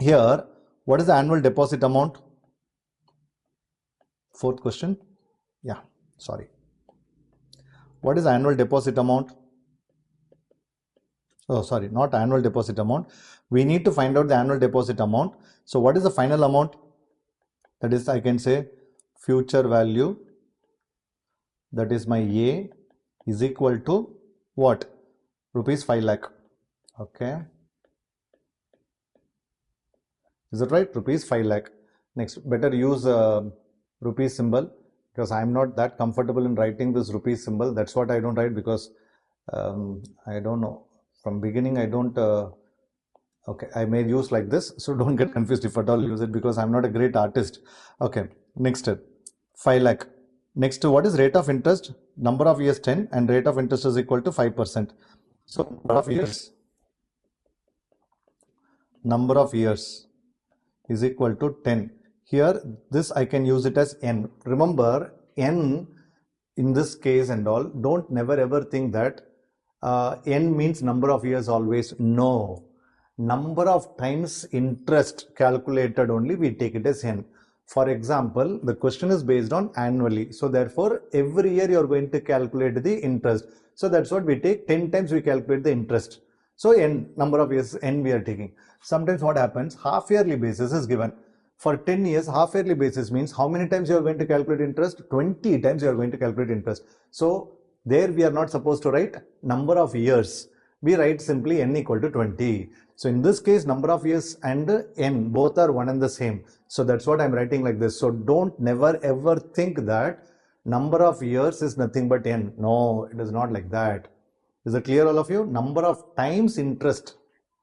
Here, what is the annual deposit amount? Fourth question. Yeah, sorry. What is the annual deposit amount? Oh, sorry, not annual deposit amount. We need to find out the annual deposit amount. So what is the final amount? That is, I can say future value, that is my A, is equal to what? Rupees 5 lakh. Okay. Is it right? Rupees 5 lakh. Next, better use rupees symbol, because I am not that comfortable in writing this rupees symbol. That's what I don't write, because I don't know. From beginning, I don't Okay, I may use like this, so don't get confused if at all use it, because I'm not a great artist. Okay, next 5 lakh. Next, what is rate of interest? Number of years 10 and rate of interest is equal to 5%. So number of years is equal to 10. Here, this I can use it as n. Remember, n in this case and all, don't never ever think that n means number of years always. No. Number of times interest calculated only, we take it as n. For example, the question is based on annually. So therefore, every year you are going to calculate the interest. So that's what we take. 10 times we calculate the interest. So n, number of years, n we are taking. Sometimes what happens, half yearly basis is given. For 10 years, half yearly basis means how many times you are going to calculate interest? 20 times you are going to calculate interest. So there we are not supposed to write number of years. We write simply n equal to 20. So in this case, number of years and n both are one and the same. So that's what I'm writing like this. So don't never ever think that number of years is nothing but n. No, it is not like that. Is it clear, all of you? Number of times interest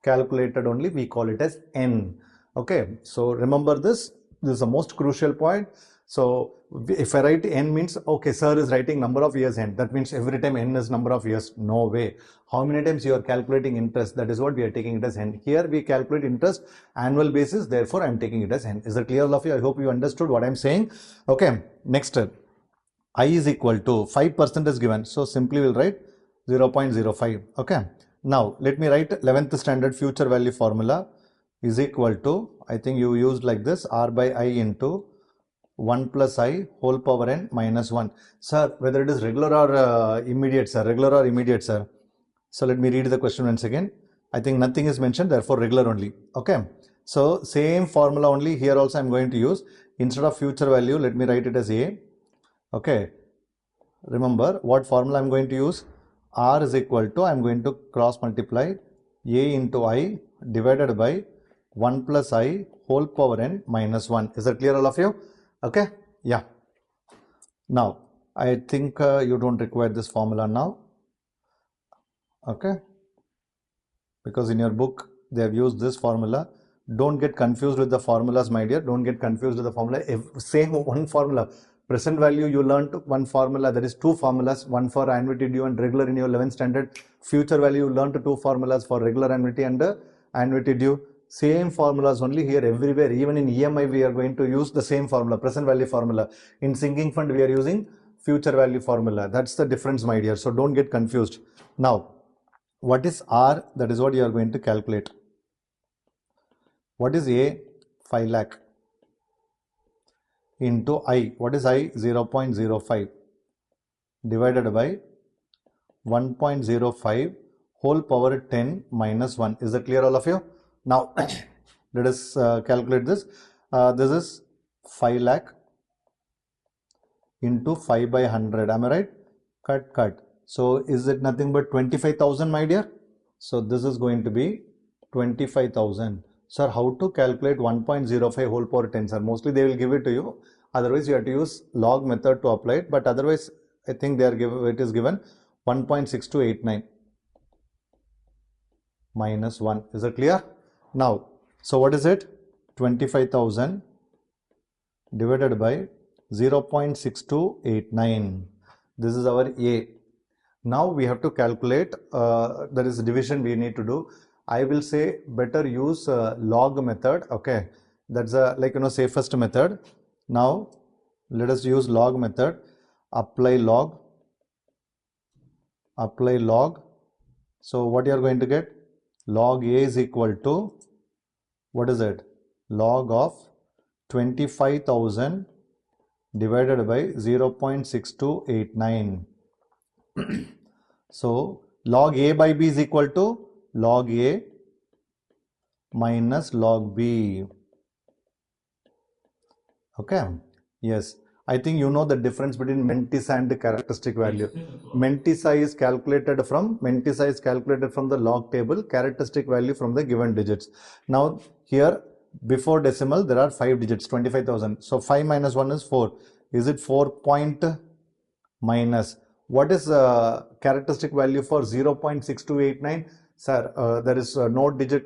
calculated only, we call it as n. Okay, so remember this. This is the most crucial point. So if I write n means, okay, sir is writing number of years n. That means every time n is number of years. No way. How many times you are calculating interest? That is what we are taking it as n. Here we calculate interest annual basis. Therefore, I am taking it as n. Is that clear, all of you? I hope you understood what I am saying. Okay, next. I is equal to 5% is given. So simply we'll write 0.05. Okay. Now let me write 11th standard future value formula is equal to, I think you used like this, r by I into 1 plus I whole power n minus 1. Sir, whether it is regular or immediate, sir, regular or immediate, sir. So let me read the question once again. I think nothing is mentioned, therefore regular only. Okay. So same formula only here also I'm going to use. Instead of future value, let me write it as A. Okay. Remember what formula I'm going to use? R is equal to, I'm going to cross multiply A into I divided by 1 plus I whole power n minus 1. Is that clear, all of you? Okay. Yeah. Now, I think you don't require this formula now. Okay. Because in your book, they have used this formula. Don't get confused with the formulas, my dear. Don't get confused with the formula. Same one formula. Present value, you learned one formula. There is two formulas, one for annuity due and regular in your 11th standard. Future value, you learned two formulas for regular annuity and annuity due. Same formulas only here everywhere. Even in EMI, we are going to use the same formula, present value formula. In sinking fund, we are using future value formula. That's the difference, my dear. So don't get confused. Now, what is R? That is what you are going to calculate. What is A? 5 lakh. Into I. What is I? 0.05 divided by 1.05 whole power 10 minus 1. Is that clear, all of you? Now, let us calculate this. This is 5 lakh into 5 by 100. Am I right? Cut. So, is it nothing but 25,000, my dear? So, this is going to be 25,000. Sir, how to calculate 1.05 whole power 10, sir? Mostly they will give it to you. Otherwise, you have to use log method to apply it. But otherwise, I think they are it is given 1.6289 minus 1. Is it clear? Now, so what is it? 25,000 divided by 0.6289. This is our A. Now we have to calculate, there is a division we need to do. I will say better use log method. Okay, that's a safest method. Now let us use log method. Apply log. So what you are going to get? Log A is equal to, what is it? Log of 25,000 divided by 0.6289. So log A by B is equal to log A minus log B. Okay. Yes. I think you know the difference between Mentisa and the characteristic value. Mentisa is calculated from the log table, characteristic value from the given digits. Now here before decimal there are 5 digits, 25,000. So 5 minus 1 is 4. Is it 4 point minus? What is characteristic value for 0.6289? Sir, there is no digit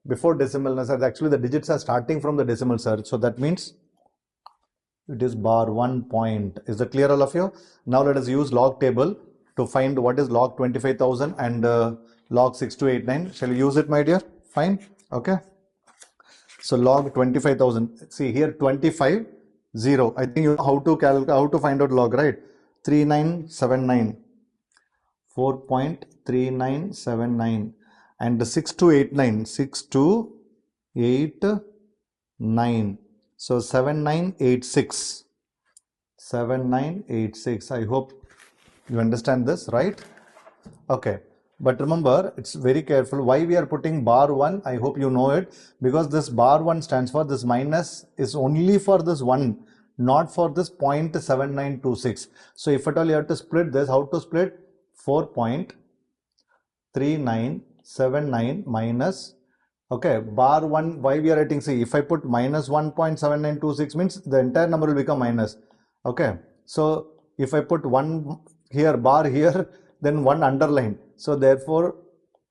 before decimal, no, sir. Actually, the digits are starting from the decimal, sir. So that means it is bar 1 point. Is that clear, all of you? Now let us use log table to find what is log 25,000 and log 6289. Shall we use it, my dear? Fine. Okay. So log 25,000. See here 25 0. I think you know how to find out log, right? 3979. 4.3979 and 6289. 6289. So 7986. 7986. I hope you understand this, right? Okay. But remember, it's very careful. Why we are putting bar 1? I hope you know it. Because this bar 1 stands for, this minus is only for this 1, not for this 0.7926. So if at all you have to split this, how to split? 4.3979 minus, okay, bar 1, why we are writing, see, if I put minus 1.7926 means the entire number will become minus. Okay, so if I put 1 here, bar here, then 1 underline. So therefore,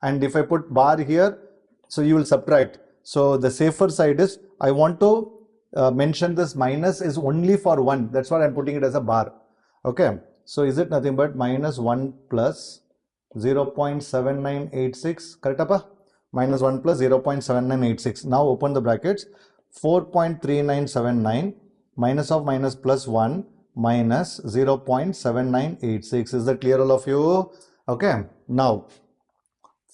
and if I put bar here, so you will subtract. So the safer side is, I want to mention this minus is only for 1. That's why I'm putting it as a bar. Okay, so is it nothing but minus 1 plus 0.7986, correct appa? Minus 1 plus 0.7986. Now open the brackets. 4.3979 minus of minus plus 1 minus 0.7986. Is that clear, all of you? Okay. Now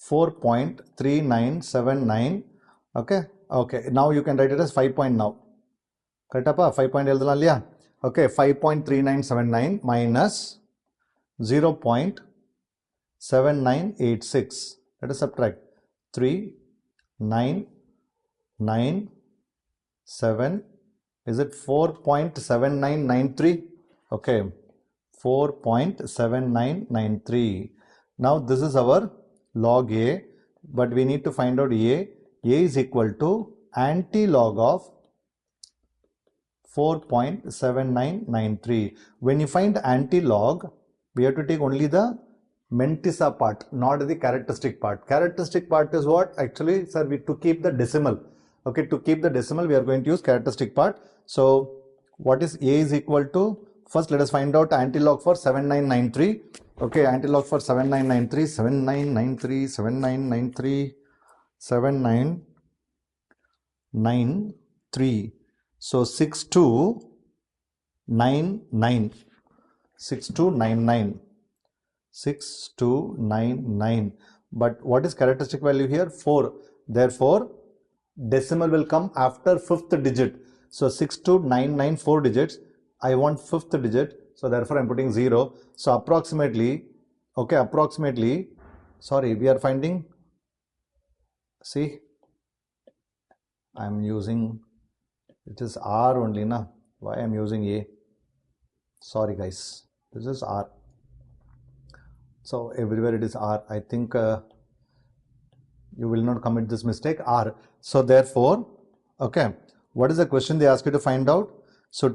4.3979. Okay. Okay. Now you can write it as 5 point now. Correct appa? 5 point liya. Okay. 5.3979 minus 0.7986. Let us subtract. 3997. Is it 4.7993? Okay, 4.7993. Now this is our log A, but we need to find out A. A is equal to anti-log of 4.7993. When you find anti-log, we have to take only the Mentissa part, not the characteristic part. Characteristic part is what? Actually, sir, to keep the decimal. Okay, to keep the decimal, we are going to use characteristic part. So, what is A is equal to? First, let us find out anti-log for 7993. Okay, anti-log for 7993, 7993, 7993, 7993. So, 6299. 6299. 6299. But what is characteristic value here? 4. Therefore, decimal will come after 5th digit. So 6299, 4 digits. I want 5th digit. So therefore, I'm putting 0. So approximately, okay, approximately, sorry, we are finding, see, I'm using, it is R only, na? Why I'm using A? Sorry guys, this is R. So everywhere it is R. I think you will not commit this mistake, R. So therefore, okay, what is the question they ask you to find out? So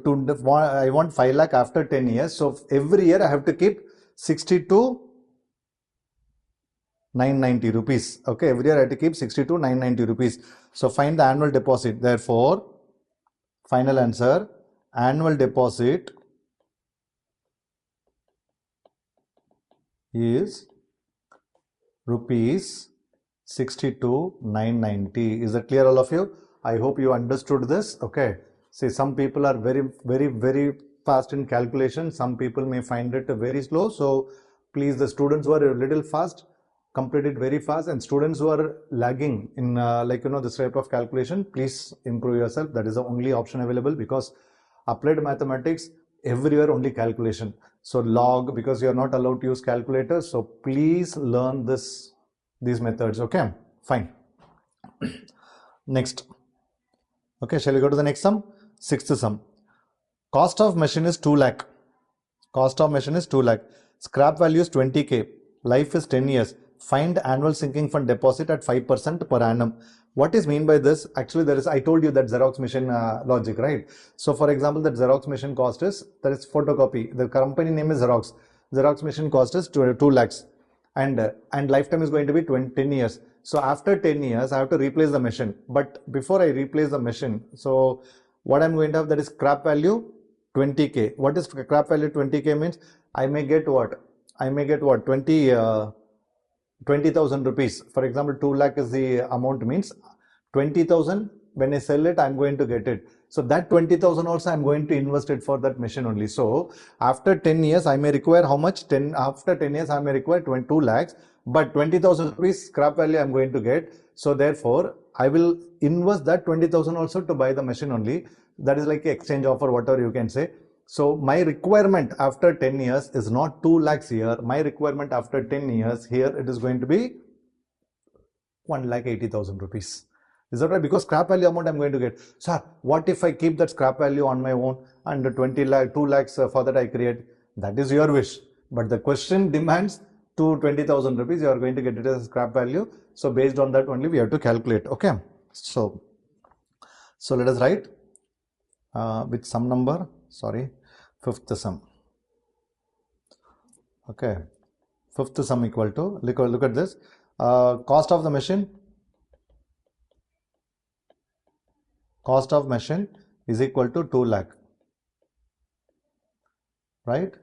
I want 5 lakh after 10 years. So every year I have to keep 62,990 rupees. Okay, every year I have to keep 62,990 rupees. So find the annual deposit. Therefore, final answer, annual deposit is rupees 62,990. Is that clear, all of you? I hope you understood this. Okay. See, some people are very fast in calculation. Some people may find it very slow. So please, the students who are a little fast, complete it very fast, and students who are lagging in this type of calculation, please improve yourself. That is the only option available, because applied mathematics, everywhere only calculation. So log, because you are not allowed to use calculators. So please learn these methods. Okay, fine. Next. Okay, shall we go to the next sum? 6th sum. Cost of machine is 2 lakh. Cost of machine is 2 lakh. Scrap value is 20k. Life is 10 years. Find annual sinking fund deposit at 5% per annum. What is mean by this? Actually, there is, I told you that Xerox machine logic, right? So for example, that Xerox machine cost is, there is photocopy. The company name is Xerox. Xerox machine cost is 2 lakhs. And lifetime is going to be 10 years. So after 10 years, I have to replace the machine. But before I replace the machine, so what I'm going to have, that is scrap value 20k. What is scrap value 20k means? I may get what? 20,000 rupees. For example, 2 lakh is the amount, means 20,000. When I sell it, I'm going to get it. So that 20,000 also I'm going to invest it for that machine only. So after 10 years, I may require how much? After 10 years, I may require 22 lakhs, but 20,000 rupees scrap value I'm going to get. So therefore, I will invest that 20,000 also to buy the machine only. That is like exchange offer, whatever you can say. So my requirement after 10 years is not 2 lakhs here. My requirement after 10 years here, it is going to be 1,80,000 rupees. Is that right? Because scrap value amount I'm going to get. Sir, what if I keep that scrap value on my own and 2 lakhs for that I create? That is your wish. But the question demands to 20,000 rupees. You are going to get it as scrap value. So based on that only we have to calculate. Okay. So let us write with some number. Sorry, fifth sum. Okay. Fifth sum equal to, look at this. Cost of the machine. Cost of machine is equal to 2 lakh, right?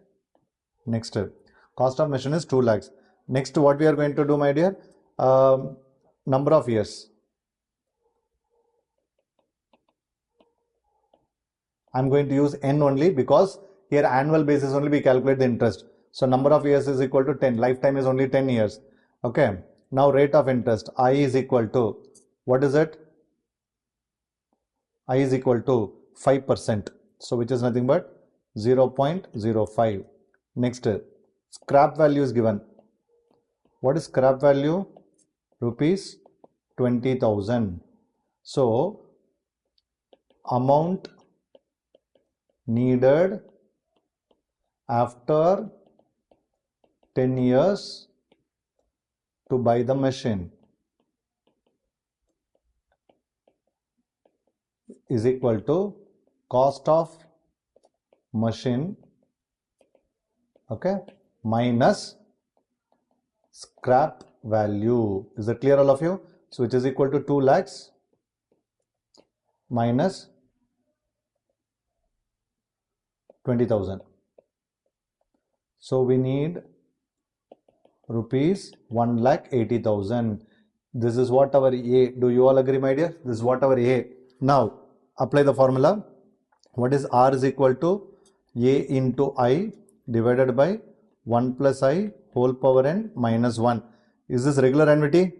Next, cost of machine is 2 lakhs. Next, what we are going to do, my dear? Number of years. I'm going to use n only because here annual basis only we calculate the interest. So number of years is equal to 10. Lifetime is only 10 years. Okay. Now rate of interest, I is equal to, what is it? I is equal to 5%. So which is nothing but 0.05. Next, scrap value is given. What is scrap value? Rupees 20,000. So amount needed after 10 years to buy the machine is equal to cost of machine, okay, minus scrap value. Is it clear, all of you? So which is equal to 2 lakhs minus 20,000. So we need rupees 1,80,000. This is what our A. Do you all agree, my dear? This is what our A. Now apply the formula. What is R is equal to A into I divided by 1 plus I whole power n minus 1. Is this regular annuity?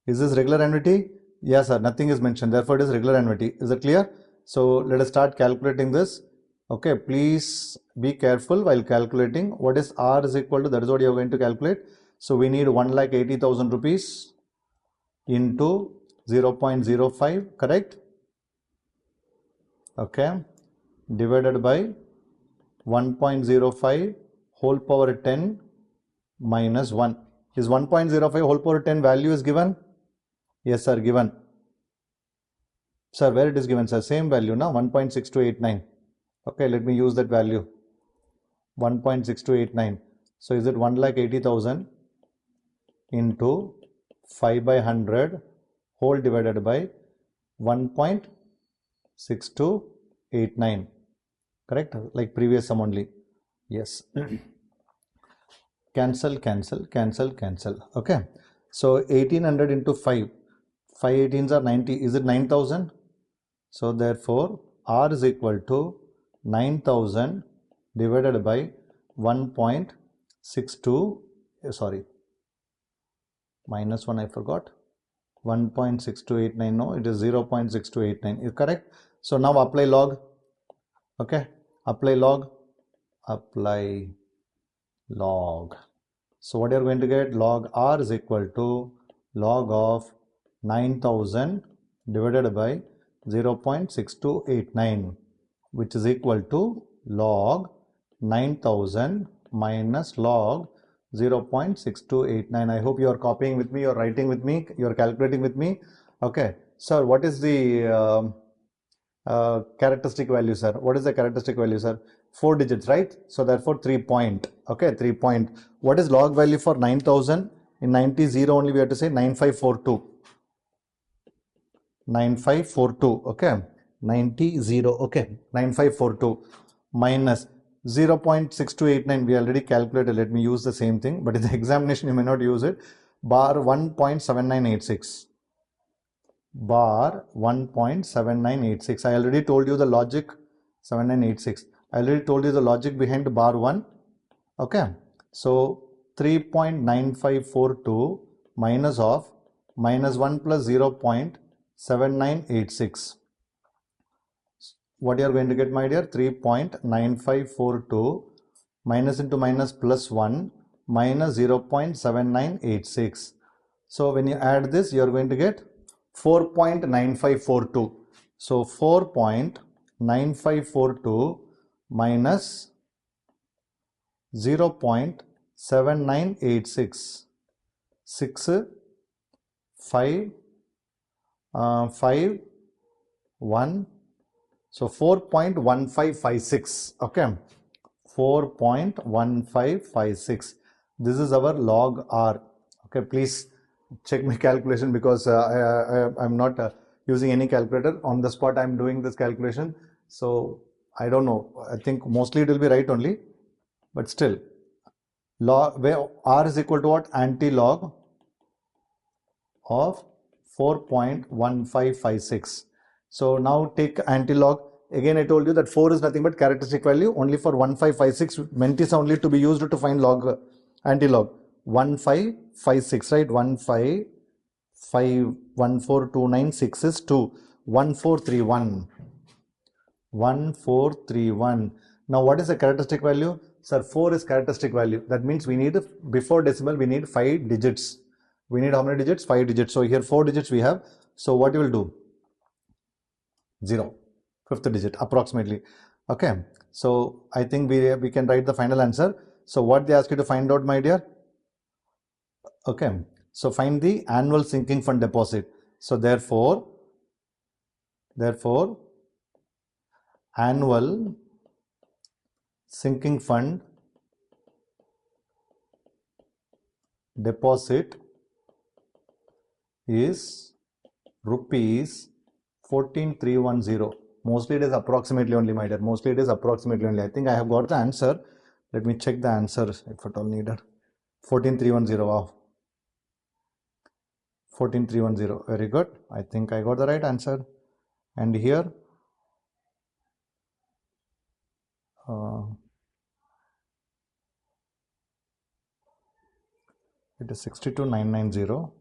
Is this regular annuity? Yes, sir. Nothing is mentioned. Therefore, it is regular annuity. Is it clear? So let us start calculating this. Okay, please be careful while calculating. What is R is equal to? That is what you are going to calculate. So we need 1,80,000 rupees into 0.05, correct? Okay, divided by 1.05 whole power 10 minus 1. Is 1.05 whole power 10 value is given? Yes, sir, given. Sir, where it is given, sir? Same value, now 1.6289. Okay, let me use that value. 1.6289. So is it 1,80,000 into 5 by 100 whole divided by 1.6289. Correct? Like previous sum only. Yes. Cancel, cancel, cancel, cancel. Okay. So 1800 into 5. 5 18s are 90. Is it 9,000? So therefore R is equal to 9,000 divided by 1.62, sorry, minus 1 I forgot, 1.6289, no, it is 0.6289, is correct. So now apply log. Okay, apply log, apply log. So what you are going to get? Log R is equal to log of 9,000 divided by 0.6289, which is equal to log 9,000 minus log 0.6289. I hope you are copying with me, you are writing with me, you are calculating with me. Okay, sir, what is the characteristic value, sir? What is the characteristic value, sir? 4 digits, right? So therefore 3 point. Okay, 3 point. What is log value for 9,000? In 90 0 only we have to say 9542. 9542. Okay. 90 0. Okay. 9542 minus 0.6289. We already calculated. Let me use the same thing. But in the examination, you may not use it. Bar 1.7986. Bar 1.7986. I already told you the logic. 7986. I already told you the logic behind bar 1. Okay. So 3.9542 minus of minus 1 plus 0.7986. What you are going to get, my dear? 3.9542 minus into minus plus 1 minus 0.7986. So when you add this, you are going to get 4.9542. So 4.9542 minus 0.7986. 6 5 5 1. So 4.1556. Okay. 4.1556. This is our log R. Okay. Please check my calculation because I'm not using any calculator. On the spot, I'm doing this calculation. So I don't know. I think mostly it will be right only. But still, log, where R is equal to what? Anti-log of 4.1556. So now take anti-log. Again, I told you that 4 is nothing but characteristic value. Only for 1556 meant is only to be used to find log anti-log. 1556, right? 14296 is 2. 1431. 1431. Now what is the characteristic value? Sir, 4 is characteristic value. That means we need, before decimal, we need 5 digits. We need how many digits? 5 digits. So here 4 digits we have. So what you will do? 0. 5th digit approximately. Okay. So I think we can write the final answer. So what they ask you to find out, my dear? Okay. So find the annual sinking fund deposit. So therefore annual sinking fund deposit is rupees 14,310. Mostly it is approximately only, my dear. Mostly it is approximately only. I think I have got the answer. Let me check the answer if at all needed. 14,310. Wow. 14,310. Very good. I think I got the right answer. And here it is 62,990.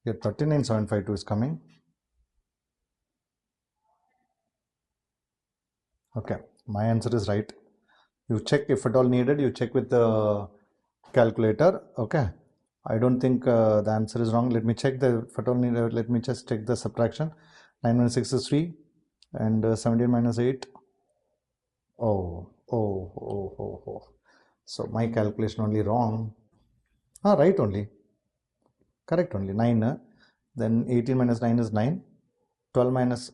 Here 39,752 is coming. Okay, my answer is right. You check if at all needed. You check with the calculator. Okay, I don't think the answer is wrong. Let me check the if at all needed. Let me just check the subtraction. 9 minus 6 is 3, and 17 minus 8. Oh. So my calculation only wrong. Right only. Correct only. 9. Then 18 minus 9 is 9. 12 minus.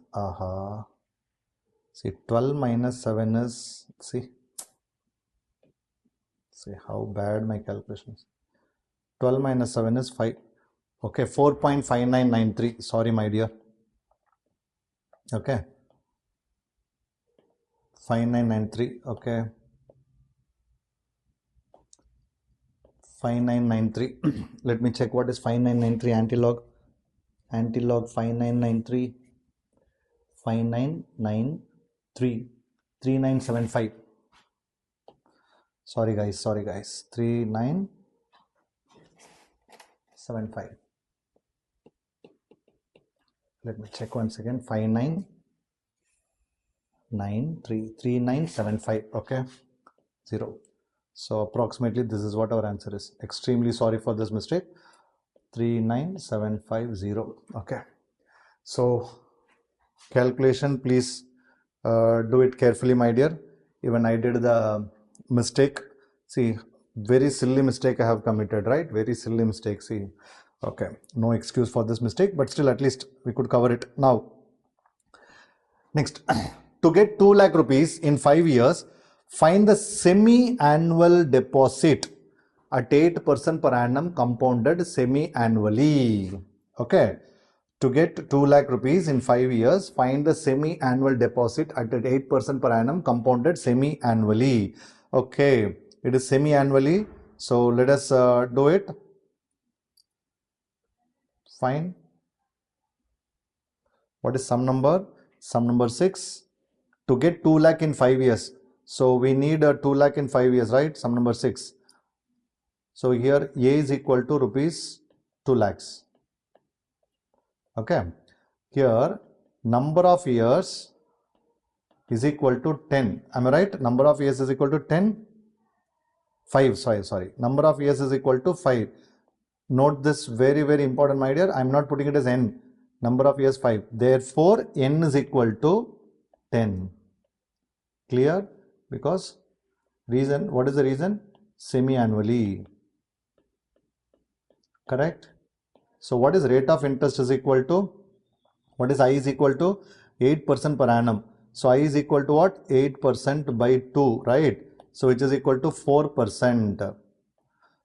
See, 12 minus 7 is. See how bad my calculations. 12 minus 7 is 5. Okay, 4.5993. Sorry, my dear. Okay. 5993. Okay. 5993. Let me check what is 5993 anti-log. Anti-log 5993. 5993. 3975. Sorry guys. 3975. Let me check once again. 5993. 3975. Okay. 0. So approximately this is what our answer is. Extremely sorry for this mistake. 39750. Okay. So calculation, please do it carefully, my dear. Even I did the mistake. See, very silly mistake I have committed, right? Very silly mistake. See, okay, no excuse for this mistake, but still at least we could cover it. Now, next, to get 2 lakh rupees in 5 years, Find the semi-annual deposit at 8% per annum compounded semi-annually. Okay. To get 2 lakh rupees in 5 years, find the semi-annual deposit at 8% per annum compounded semi-annually. Okay. It is semi-annually. So let us do it. Fine. What is sum number? Sum number 6. To get 2 lakh in 5 years. So we need a 2 lakh in 5 years, right? Sum number 6. So here A is equal to rupees 2 lakhs. Okay. Here number of years is equal to 10. Am I right? Number of years is equal to 10. 5. Sorry. Number of years is equal to 5. Note this very, very important, my dear. I am not putting it as n. Number of years 5. Therefore, n is equal to 10. Clear? Because reason, what is the reason? Semi-annually. Correct? So what is rate of interest is equal to? What is I is equal to? 8% per annum. So I is equal to what? 8% by 2, right? So which is equal to 4%.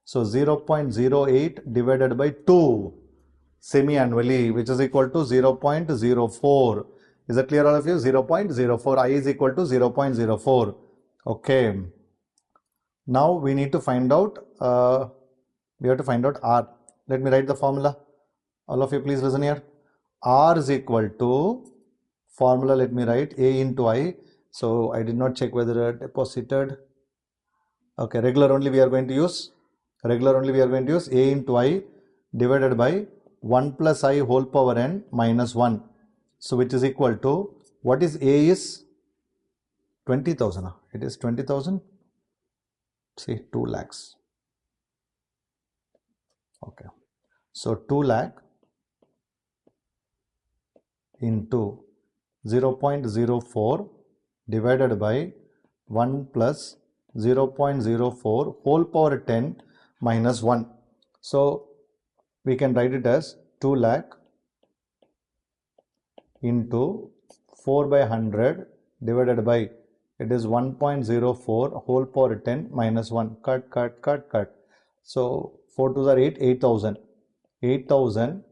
So 0.08 divided by 2 semi-annually, which is equal to 0.04. Is that clear all of you? 0.04. I is equal to 0.04. Okay. Now we need to find out, we have to find out R. Let me write the formula. All of you please listen here. R is equal to, formula let me write, A into I. So I did not check whether deposited. Okay, regular only we are going to use. Regular only we are going to use A into I divided by 1 plus I whole power n minus 1. So which is equal to, what is A is? 20,000. It is 20,000. See, 2 lakhs. Okay. So 2 lakh into 0.04 divided by 1 plus 0.04 whole power 10 minus 1. So we can write it as 2 lakh into 4 by 100 divided by, it is 1.04 whole power 10 minus 1. Cut. So 4 to the 8, 8,000. 8,000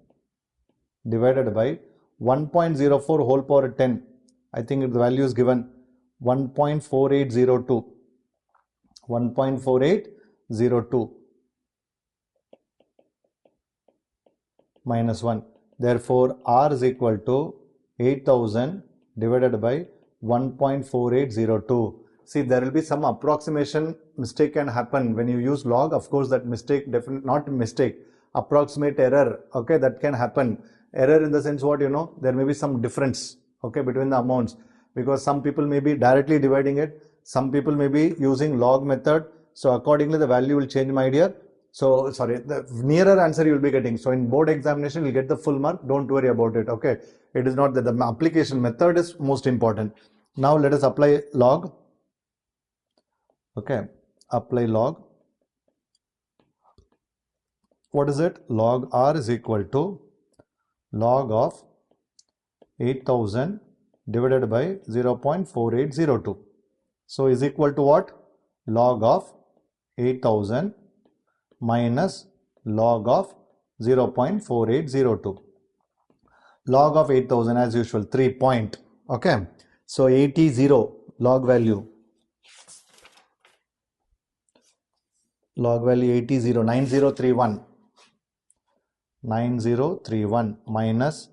divided by 1.04 whole power 10. I think the value is given 1.4802. 1.4802 minus 1. Therefore, R is equal to 8,000 divided by 1.4802. See, there will be some approximation mistake can happen when you use log. Of course, that mistake, definitely not mistake, approximate error. Okay, that can happen. Error in the sense what, you know, there may be some difference, okay, between the amounts, because some people may be directly dividing it. Some people may be using log method. So accordingly, the value will change, my dear. So, sorry, the nearer answer you will be getting. So in board examination, you'll get the full mark. Don't worry about it. Okay. It is not that the application method is most important. Now let us apply log. Okay. Apply log. What is it? Log R is equal to log of 8,000 divided by 0.4802. So is equal to what? Log of 8,000 minus log of 0.4802. Log of 8,000 as usual, 3 point. Okay. So 80 log value. Log value 80, 9031. 9031 minus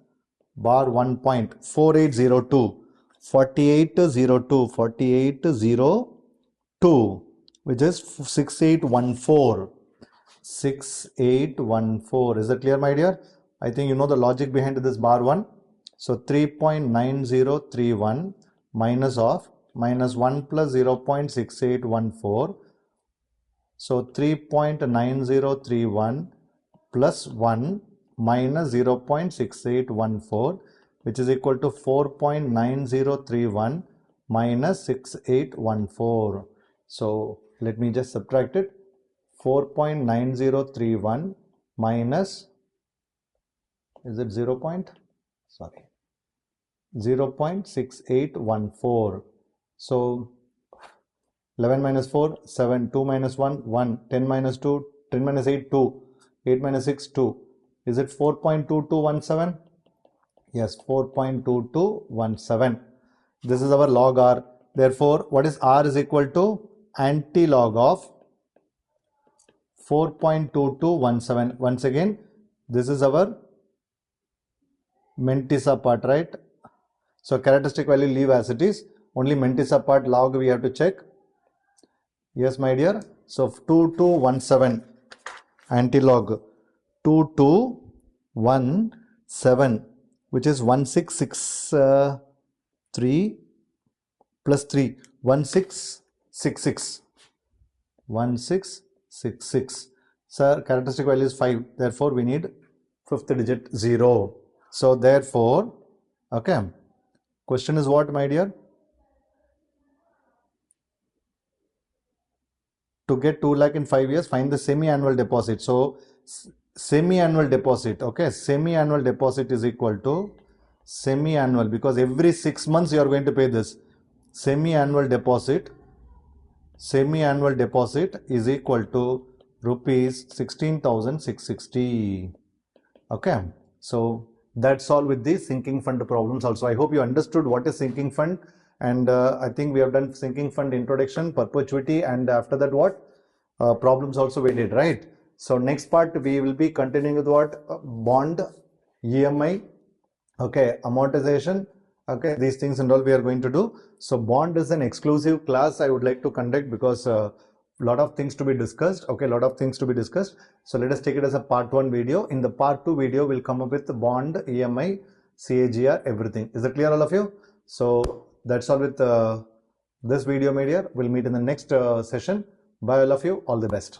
bar 1 point 4802. 4802, which is 6814. 6814. Is that clear, my dear? I think you know the logic behind this bar 1. So 3.9031 minus 1 plus 0.6814. So 3.9031 plus 1 minus 0.6814, which is equal to 4.9031 minus 6814. So let me just subtract it. 4.9031 minus, is it 0.6814. So 11 minus 4, 7, 2 minus 1, 1, 10 minus 2, 10 minus 8, 2, 8 minus 6, 2. Is it 4.2217? Yes, 4.2217. This is our log R. Therefore, what is R is equal to anti-log of 4.2217. Once again, this is our Mentissa part, right? So characteristic value leave as it is. Only Mentissa part log we have to check. Yes, my dear. So 2217 anti-log 2217, which is 1663 plus 3, 1666. 1666. Sir, characteristic value is 5. Therefore, we need fifth digit 0. So, therefore, okay. Question is what, my dear? To get 2 lakh in 5 years, find the semi-annual deposit. So, semi-annual deposit, okay. Semi-annual deposit is equal to semi-annual, because every 6 months you are going to pay this. Semi-annual deposit is equal to rupees 16,660. Okay, so that's all with the sinking fund problems also. I hope you understood what is sinking fund, and I think we have done sinking fund introduction, perpetuity, and after that what problems also we did, right? So next part we will be continuing with what? Bond, EMI, okay, amortization, okay, these things and all we are going to do. So bond is an exclusive class I would like to conduct, because lot of things to be discussed. Okay, lot of things to be discussed. So let us take it as a part 1 video. In the part 2 video, we'll come up with the bond, EMI, CAGR, everything. Is it clear, all of you? So that's all with this video, my dear. We'll meet in the next session. Bye, all of you. All the best.